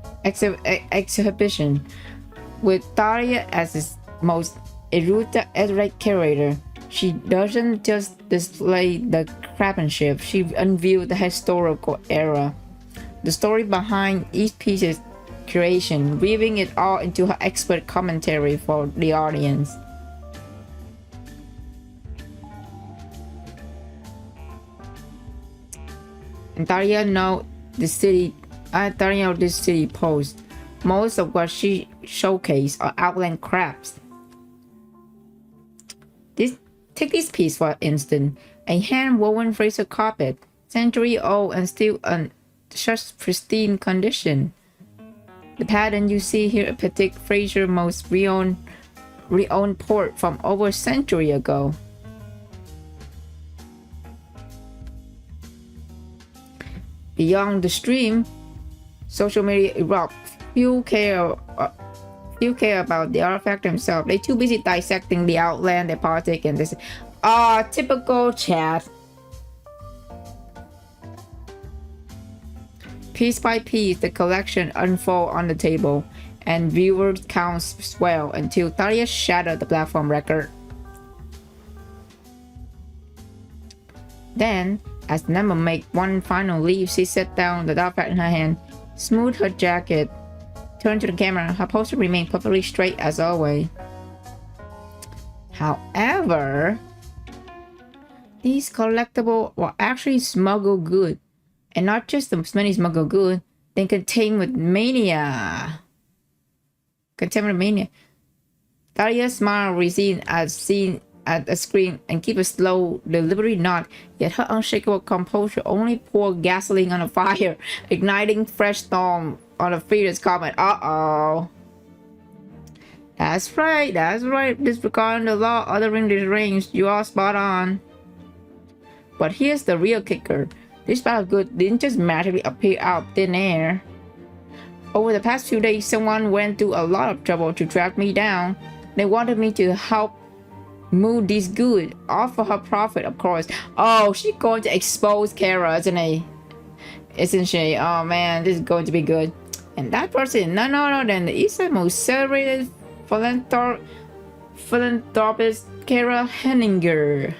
with Thalia as its most erudite curator. She doesn't just display the craftsmanship, she unveiled the historical era, the story behind each piece's creation, weaving it all into her expert commentary for the audience. And Thalia knows this city post. Most of what she showcased are outland crafts. Take this piece for instance, a hand-woven Fraser carpet, century-old and still in such pristine condition. The pattern you see here is Petit Fraser most reowned port from over a century ago. Beyond the stream, social media erupts. Few care about the artifact themselves. They're too busy dissecting the outland, the politics, and this. Typical chat. Piece by piece, the collection unfolds on the table, and viewer counts swell until Thalia shattered the platform record. Then, as Nema made one final leap, she set down the artifact in her hand, smoothed her jacket, turned to the camera. Her posture remained perfectly straight as always. However, these collectibles were actually smuggled goods, and not just the many smuggled goods, they contain with mania. Thalia smiled, resigned as seen at the screen, and keep a slow, deliberate nod, yet her unshakable composure only poured gasoline on the fire, igniting fresh storm on the fetus comment. Uh-oh. That's right. Disregarding the law, othering the range, you are spot on. But here's the real kicker. This pile of goods didn't just magically appear out of thin air. Over the past few days, someone went through a lot of trouble to track me down. They wanted me to help move these goods, all for her profit, of course. Oh, she's going to expose Kara, isn't she? Oh man, this is going to be good. And that person, none other than the East's most celebrated philanthropist, Kara Henninger.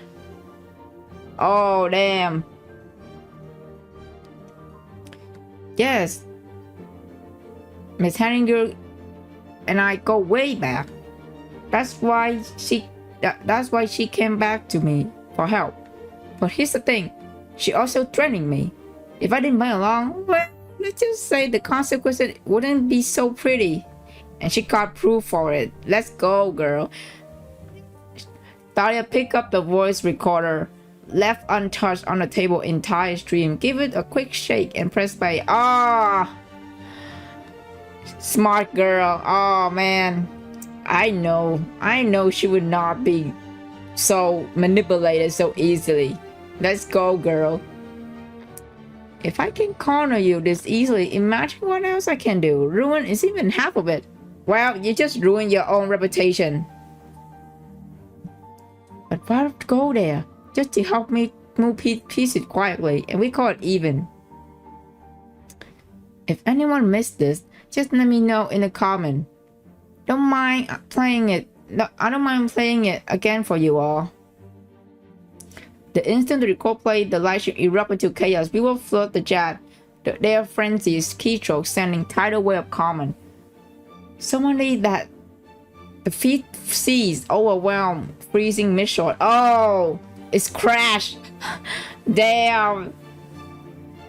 Oh damn. Yes, Miss Henninger and I go way back. That's why she came back to me for help. But here's the thing, she also threatening me. If I didn't buy along, well, let's just say the consequences wouldn't be so pretty. And she got proof for it. Let's go, girl. Thalia picked up the voice recorder, left untouched on the table entire stream. Give it a quick shake and press play. Ah, smart girl. Oh man, I know she would not be so manipulated so easily. Let's go, girl. If I can corner you this easily, imagine what else I can do. Ruin is even half of it. Well, you just ruined your own reputation. But why go there? Just to help me move pieces quietly, and we call it even. If anyone missed this, just let me know in the comment. Don't mind playing it. No, I don't mind playing it again for you all. The instant the record played, the light should erupt into chaos. We will flood the chat. Their frenzies, keystrokes, sending tidal wave of comment. So many that the feet seas overwhelmed, freezing mid-short. Oh, it's crashed. Damn.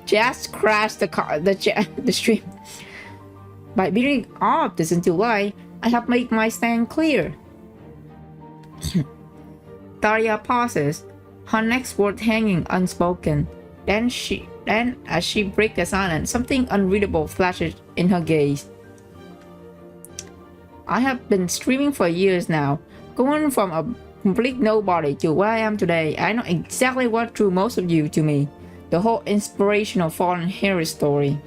Just crashed the stream. By beating all of this into light, I have made my stand clear. Thalia pauses, her next word hanging unspoken. Then as she breaks the silence, something unreadable flashes in her gaze. I have been streaming for years now, going from a complete nobody to where I am today. I know exactly what drew most of you to me. The whole inspirational fallen hero story.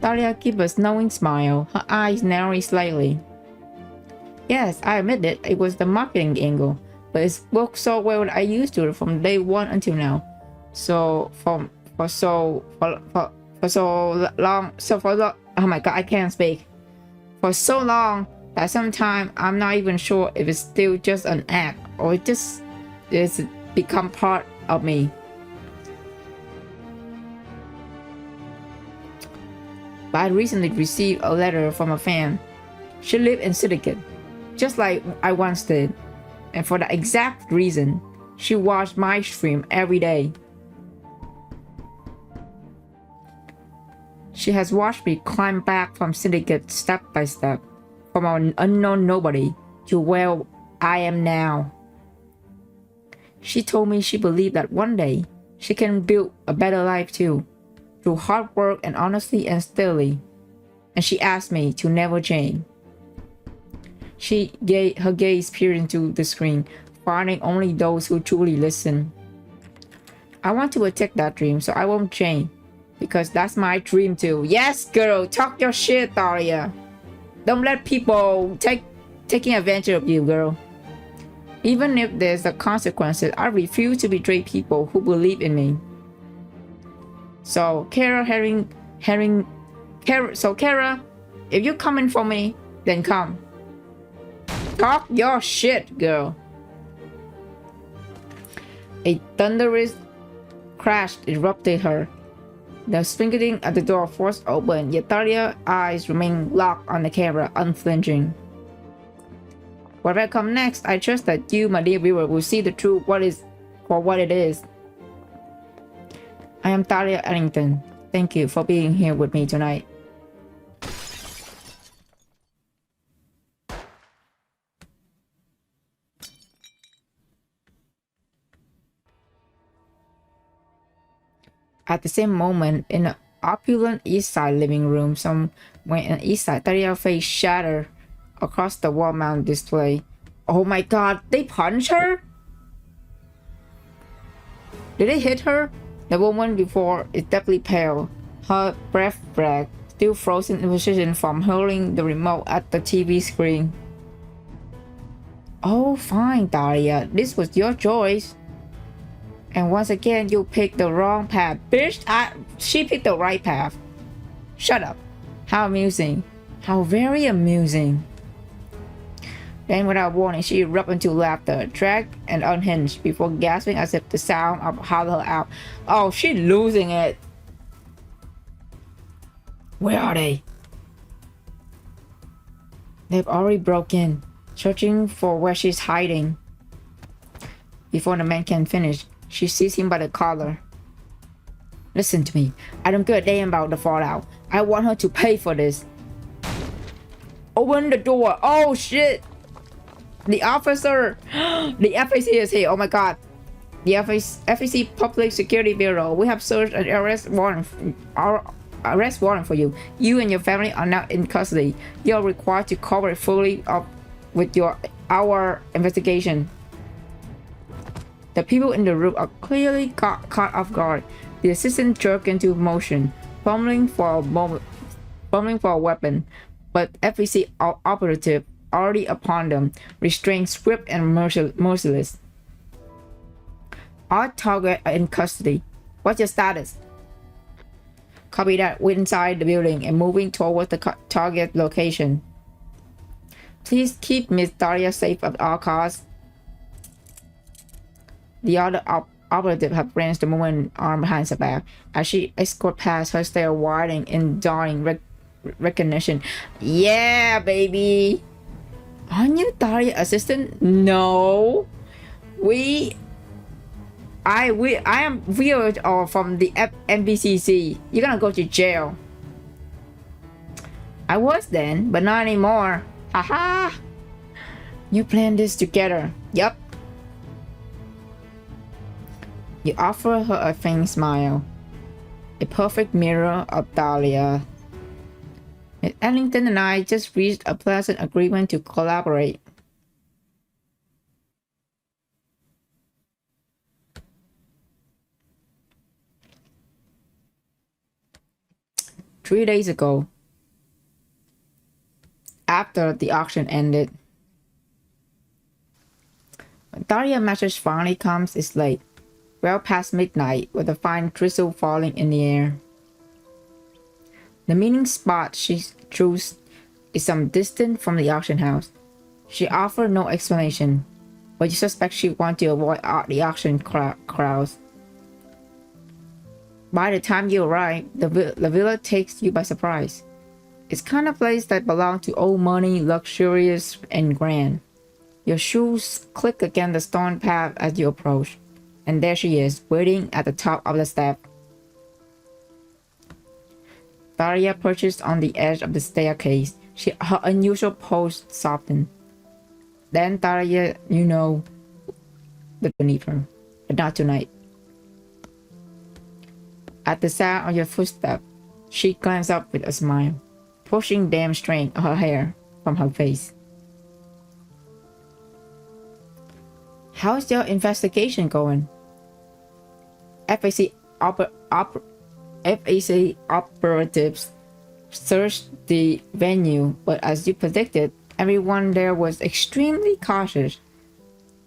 Thalia gives a knowing smile, her eyes narrowing slightly. Yes, I admit it was the marketing angle, but it's worked so well that I used to it from day one until now. So for so long, oh my god, I can't speak. For so long that sometimes I'm not even sure if it's still just an act or it just is become part of me. But I recently received a letter from a fan. She lived in Syndicate, just like I once did. And for the exact reason, she watched my stream every day. She has watched me climb back from Syndicate step by step, from an unknown nobody to where I am now. She told me she believed that one day she can build a better life too, through hard work and honesty and steadily. And she asked me to never change. She gave her gaze peered into the screen, finding only those who truly listen. I want to attack that dream, so I won't change. Because that's my dream too. Yes, girl, talk your shit, Thalia. Don't let people taking advantage of you, girl. Even if there's the consequences, I refuse to betray people who believe in me. So, Kara, if you're coming for me, then come. Talk your shit, girl. A thunderous crash erupted her. The swinging at the door forced open, yet Thalia's eyes remained locked on the camera, unflinching. Whatever comes next, I trust that you, my dear viewer, will see the truth for what it is. I am Thalia Ellington. Thank you for being here with me tonight. At the same moment, in an opulent East Side living room, somewhere in East Side, Thalia's face shattered across the wall-mounted display. Oh my god, they punched her? Did they hit her? The woman before is deathly pale, her breath still frozen in position from hurling the remote at the TV screen. Oh, fine, Thalia, this was your choice. And once again, you picked the wrong path. Bitch, she picked the right path. Shut up. How amusing. How very amusing. Then without warning, she erupted into laughter, dragged and unhinged, before gasping as if the sound of hollow her out. Oh, she's losing it. Where are they? They've already broken in, searching for where she's hiding. Before the man can finish, she seized him by the collar. Listen to me. I don't give a damn about the fallout. I want her to pay for this. Open the door. Oh shit. The officer. The FAC is here. Oh my god. The FEC Public Security Bureau. We have searched an arrest warrant for you. You and your family are now in custody. You are required to cooperate fully up with our investigation. The people in the room are clearly caught off guard. The assistant jerked into motion, fumbling for a weapon, but FEC operative already upon them, restrained, swift, and merciless. Our target are in custody. What's your status? Copy that. We're inside the building and moving towards the target location. Please keep Miss Thalia safe at all costs. The other operative had branched the woman arm behind her back as she escorted past her, stare widening in dawning recognition. Yeah, baby. Aren't you Thalia assistant? No. I am weird or from the MBCC. You're gonna go to jail. I was then, but not anymore. Haha. You planned this together. Yup. You offer her a faint smile, a perfect mirror of Thalia. Miss Ellington and I just reached a pleasant agreement to collaborate. Three days ago, after the auction ended, when Thalia's message finally comes, it's late. Well past midnight, with a fine drizzle falling in the air. The meeting spot she chose is some distance from the auction house. She offered no explanation, but you suspect she wants to avoid the auction crowds. By the time you arrive, the villa takes you by surprise. It's kind of place that belongs to old money, luxurious and grand. Your shoes click against the stone path as you approach. And there she is, waiting at the top of the step. Thalia perched on the edge of the staircase. Her unusual pose softened. Then Thalia, you know, that beneath her, but not tonight. At the sound of your footstep, she glanced up with a smile, pushing damp strand of her hair from her face. How's your investigation going? FAC operatives searched the venue, but as you predicted, everyone there was extremely cautious.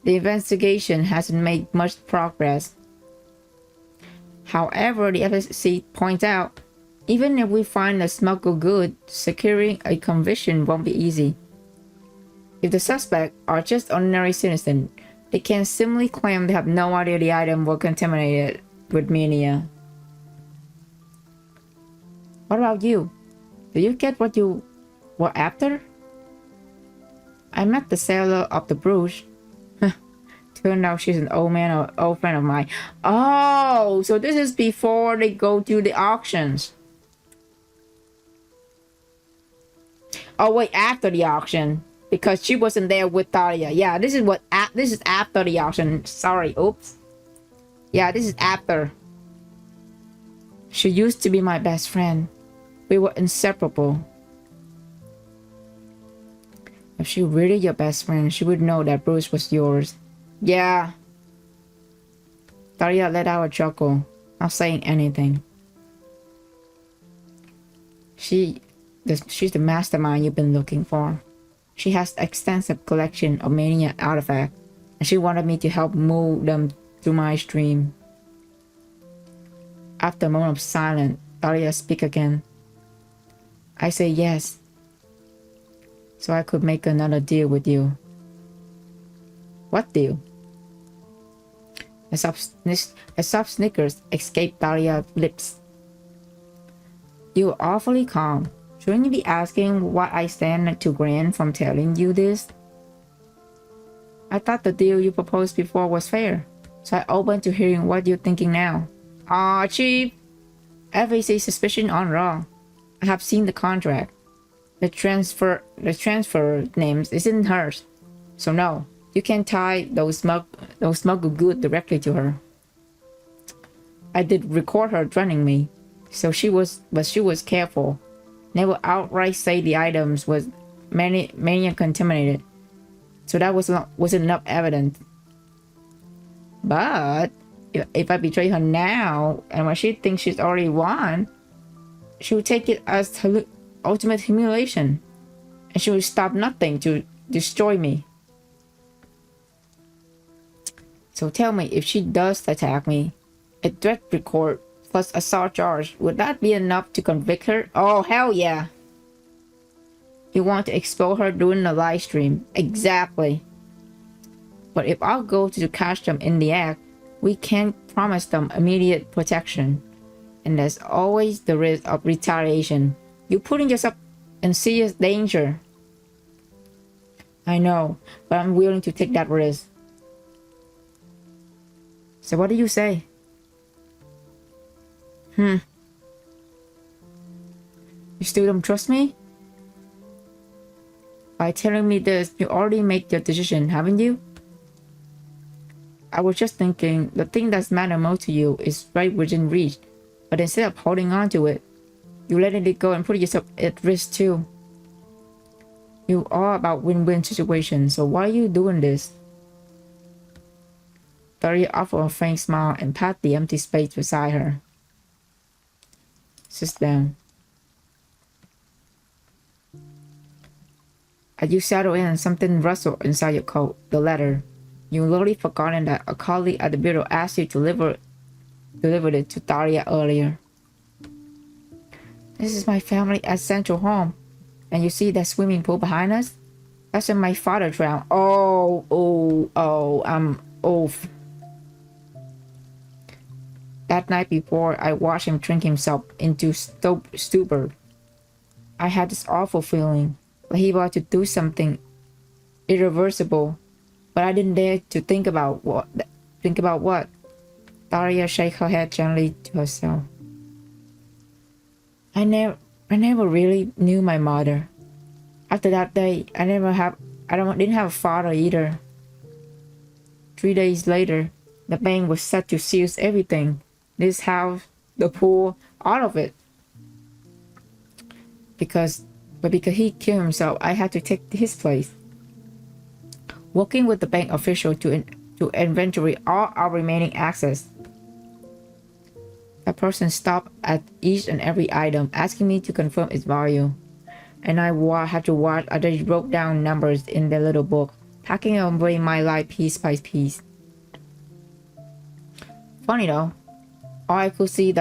The investigation hasn't made much progress. However, the FSC points out, even if we find a smuggled good, securing a conviction won't be easy. If the suspects are just ordinary citizens, they can simply claim they have no idea the item was contaminated with mania. What about you? Did you get what you were after? I met the seller of the brooch. Turned out she's an old friend of mine. Oh, so this is before they go to the auctions. Oh wait, after the auction, because she wasn't there with Thalia. Yeah, this is after the auction. Sorry, oops. Yeah, this is after. She used to be my best friend. We were inseparable. If she really your best friend, she would know that Bruce was yours. Yeah. Thalia let out a chuckle, not saying anything. She's the mastermind you've been looking for. She has an extensive collection of mania artifacts, and she wanted me to help move them through my stream. After a moment of silence, Thalia speaks again. I say yes, so I could make another deal with you. What deal? A soft snickers escaped Thalia's lips. You're awfully calm. Shouldn't you be asking what I stand to gain from telling you this? I thought the deal you proposed before was fair, so I'm open to hearing what you're thinking now. Ah, Chief. FAC suspicion aren't wrong. I have seen the contract. The transfer names isn't hers, so no. You can tie those smuggled goods directly to her. I did record her threatening me, but she was careful. Never outright say the items was mania contaminated. So that wasn't enough evidence. But if I betray her now, and when she thinks she's already won, she will take it as ultimate humiliation, and she will stop nothing to destroy me. So tell me, if she does attack me, a threat record plus assault charge, would that be enough to convict her? Oh, hell yeah. You want to expose her during the live stream. Exactly. But if I'll go to catch them in the act, we can't promise them immediate protection. And there's always the risk of retaliation. You're putting yourself in serious danger. I know, but I'm willing to take that risk. So what do you say? You still don't trust me? By telling me this, you already made your decision, haven't you? I was just thinking, the thing that matters most to you is right within reach, but instead of holding on to it, you letting it go and put yourself at risk too. You are about win-win situations, so why are you doing this? Thalia offered a faint smile and pat the empty space beside her. Sit down. As you settle in, something rustled inside your coat. The letter. You literally forgotten that a colleague at the bureau asked you to deliver it to Thalia earlier. This is my family at Central Home. And you see that swimming pool behind us? That's where my father drowned. I'm off. That night before, I watched him drink himself into stupor. I had this awful feeling like he was to do something irreversible, but I didn't dare to think about what. Thalia shook her head gently to herself. I never really knew my mother. After that day, I didn't have a father either. 3 days later, the bank was set to seize everything. This house, the pool, all of it. Because he killed himself, I had to take his place. Working with the bank official to inventory all our remaining assets. A person stopped at each and every item, asking me to confirm its value. And I had to watch as they wrote down numbers in their little book, packing away my life piece by piece. Funny though, all I could see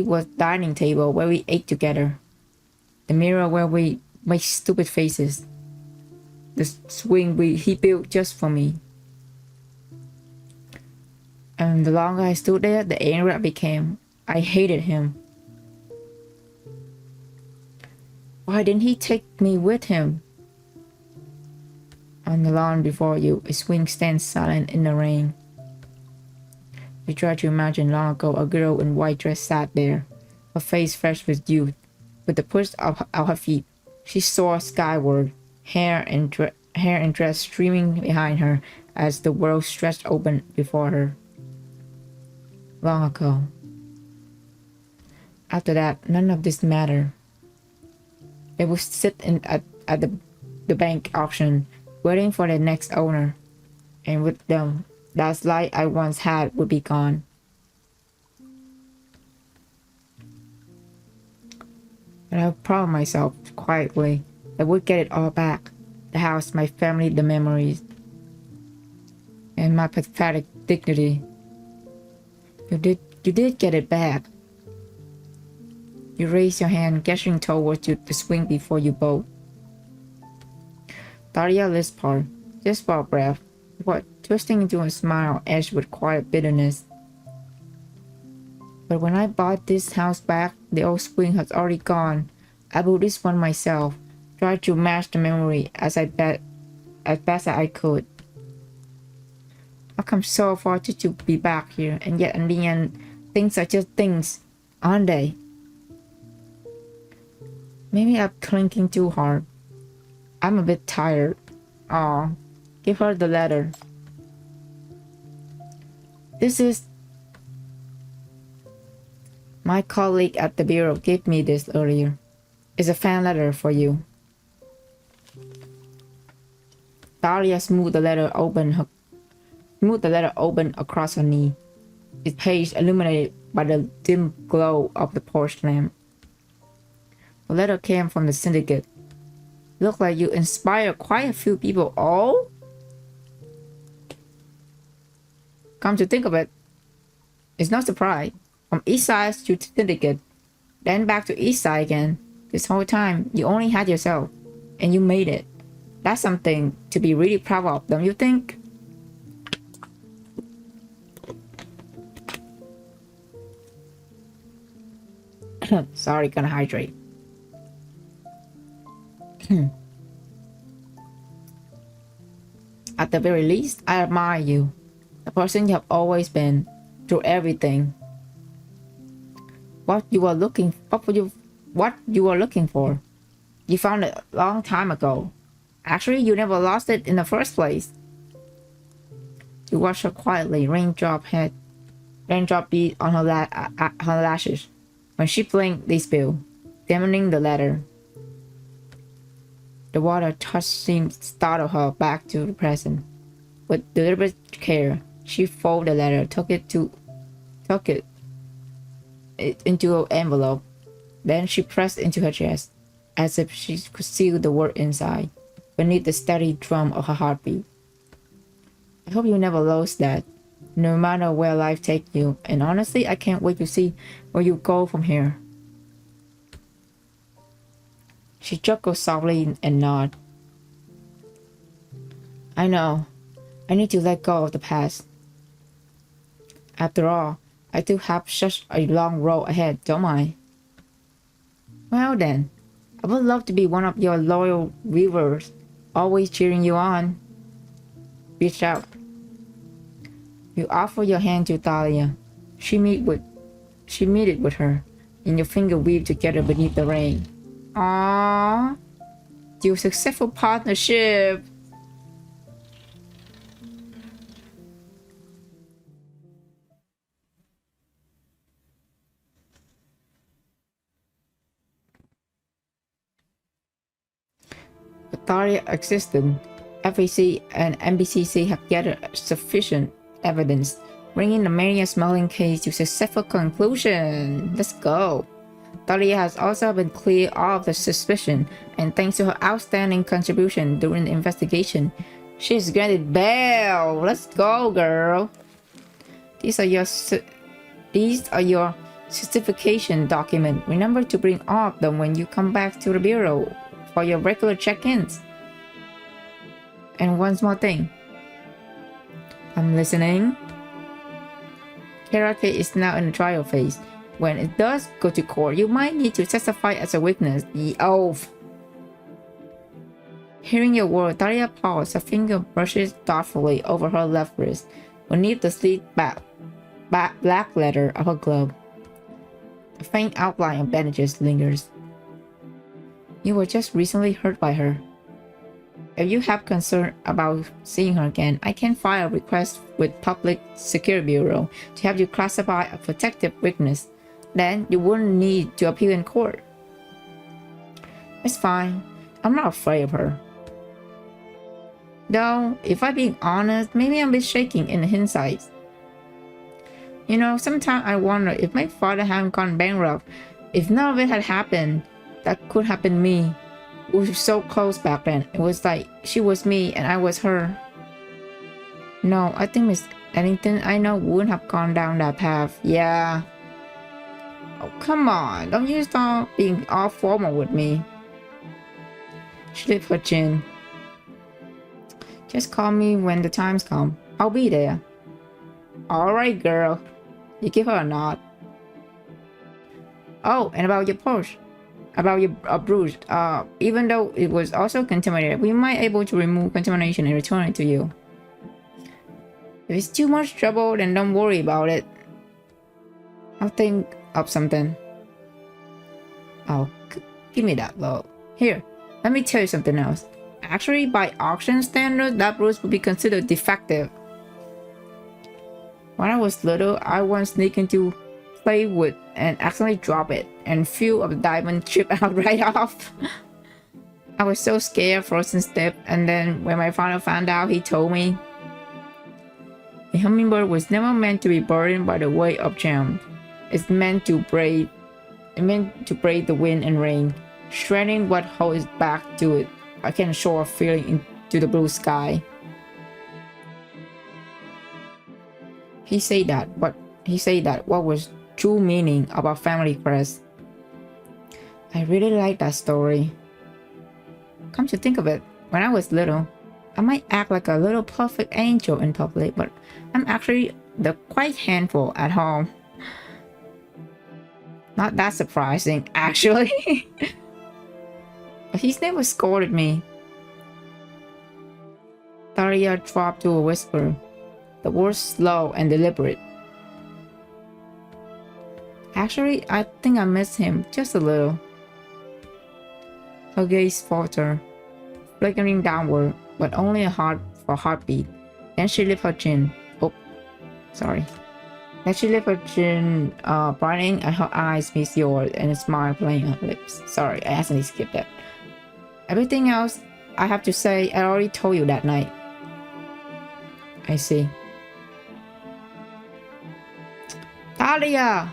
was dining table where we ate together, the mirror where we make stupid faces, the swing he built just for me. And the longer I stood there, the angrier I became. I hated him. Why didn't he take me with him? On the lawn before you, a swing stands silent in the rain. You try to imagine long ago a girl in white dress sat there, her face fresh with youth. With the push of her feet, she soared skyward, hair and dress streaming behind her as the world stretched open before her. Long ago. After that, none of this mattered. They would sit at the bank auction, waiting for the next owner, and with them, that life I once had would be gone. But I promised myself quietly I would get it all back. The house, my family, the memories, and my pathetic dignity. You did get it back. You raised your hand, gesturing towards the swing before you both. Thalia lisped, just for a breath, twisting into a smile edged with quiet bitterness. But when I bought this house back, the old swing has already gone. I built this one myself, tried to match the memory as best as I could. I've come so far to be back here, and yet in the end, things are just things, aren't they? Maybe I'm clinking too hard. I'm a bit tired. Oh, give her the letter. This is... My colleague at the bureau gave me this earlier. It's a fan letter for you. Thalia smoothed the letter open across her knee, its page illuminated by the dim glow of the porch lamp. The letter came from the syndicate. Looked like you inspired quite a few people. Oh? Come to think of it, it's no surprise. From East Side to syndicate, then back to East Side again. This whole time, you only had yourself, and you made it. That's something to be really proud of, don't you think? Sorry, gonna hydrate. At the very least, I admire you. The person you have always been, through everything. What you were looking for. You found it a long time ago. Actually, you never lost it in the first place. You watched her quietly, raindrop beat on her lashes. When she blinked, they spilled, dimming the letter. The water touch seemed to startle her back to the present. With deliberate care, she folded the letter, took it into an envelope. Then she pressed into her chest, as if she could seal the word inside, beneath the steady drum of her heartbeat. I hope you never lose that, no matter where life takes you, and honestly, I can't wait to see where you go from here. She chuckled softly and nodded. I know. I need to let go of the past. After all, I do have such a long road ahead, don't I? Well then, I would love to be one of your loyal viewers, always cheering you on. Reach out. You offer your hand to Thalia. She meet it with her, and your finger weave together beneath the rain. Aww. Your successful partnership. But Thalia existed. FEC and NBCC have gathered sufficient evidence, bringing the mania-smelling case to successful conclusion. Let's go. Thalia has also been cleared of the suspicion, and thanks to her outstanding contribution during the investigation, she is granted bail. Let's go, girl. These are your certification documents. Remember to bring all of them when you come back to the bureau for your regular check-ins. And one small thing. I'm listening. Karate is now in the trial phase. When it does go to court, you might need to testify as a witness. The oath. Hearing your word, Thalia paused. Her finger brushes thoughtfully over her left wrist, beneath the sleek black leather of her glove. A faint outline of bandages lingers. You were just recently hurt by her. If you have concern about seeing her again, I can file a request with Public Security Bureau to have you classify a protective witness. Then you wouldn't need to appear in court. It's fine. I'm not afraid of her. Though, if I'm being honest, maybe I'm a bit shaking in hindsight. You know, sometimes I wonder if my father hadn't gone bankrupt, if none of it had happened, that could happen to me. We were so close back then. It was like she was me and I was her. No, I think Miss Ellington I know wouldn't have gone down that path. Yeah. Oh, come on. Don't you start being all formal with me. She lifted her chin. Just call me when the times come. I'll be there. Alright, girl. You give her a nod. Oh, and about your Porsche. About your bruise. Even though it was also contaminated, we might able to remove contamination and return it to you. If it's too much trouble, then don't worry about it. I'll think of something. Oh, give me that, love. Here, let me tell you something else. Actually, by auction standards, that bruise would be considered defective. When I was little, I once sneaked into plywood and accidentally dropped it, and few of the diamond chipped out right off. I was so scared, frozen stiff, and then when my father found out, he told me a hummingbird was never meant to be burdened by the weight of jam. It's meant to brave the wind and rain, shredding what holds back to it. I can shore feeling into the blue sky. He said that what was true meaning of our family crest. I really like that story. Come to think of it, when I was little, I might act like a little perfect angel in public, but I'm actually the quite handful at home. Not that surprising, actually. But he's never scolded me. Thalia dropped to a whisper, the words slow and deliberate. Actually, I think I miss him just a little. Her gaze faltered, flickering downward, but only a heartbeat. Then she lifted her chin. Oh, sorry. Then she lifted her chin, brightening, and her eyes met yours, and a smile playing on her lips. Sorry, I accidentally skipped that. Everything else I have to say, I already told you that night. I see. Thalia!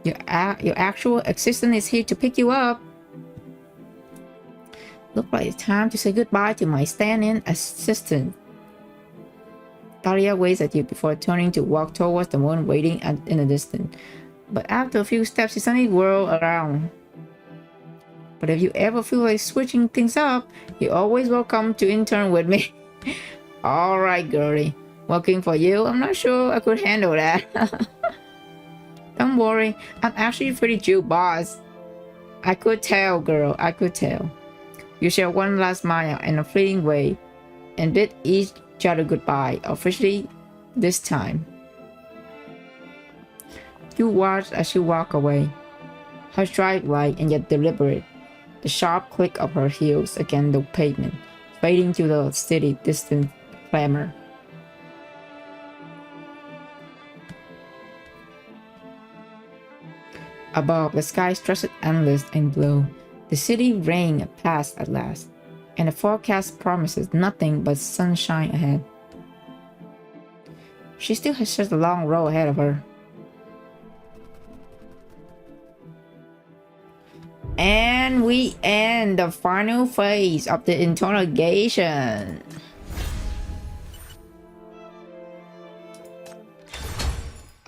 Your actual existence is here to pick you up. Look like it's time to say goodbye to my stand-in assistant. Thalia waves at you before turning to walk towards the moon waiting in the distance. But after a few steps, she suddenly whirls around. But if you ever feel like switching things up, you're always welcome to intern with me. Alright, girlie. Working for you? I'm not sure I could handle that. Don't worry, I'm actually pretty chill boss. I could tell, girl, I could tell. You share one last smile in a fleeting way and bid each other goodbye, officially this time. You watch as she walks away, her stride light and yet deliberate, the sharp click of her heels against the pavement, fading to the steady, distant clamor. Above, the sky stretched endless and blue. The city rain passed at last, and the forecast promises nothing but sunshine ahead. She still has such a long road ahead of her. And we end the final phase of the interrogation.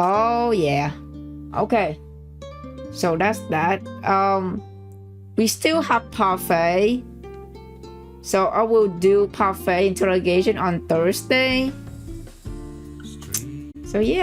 Oh yeah. Okay. So that's that. We still have parfait. So I will do parfait interrogation on Thursday. So yeah.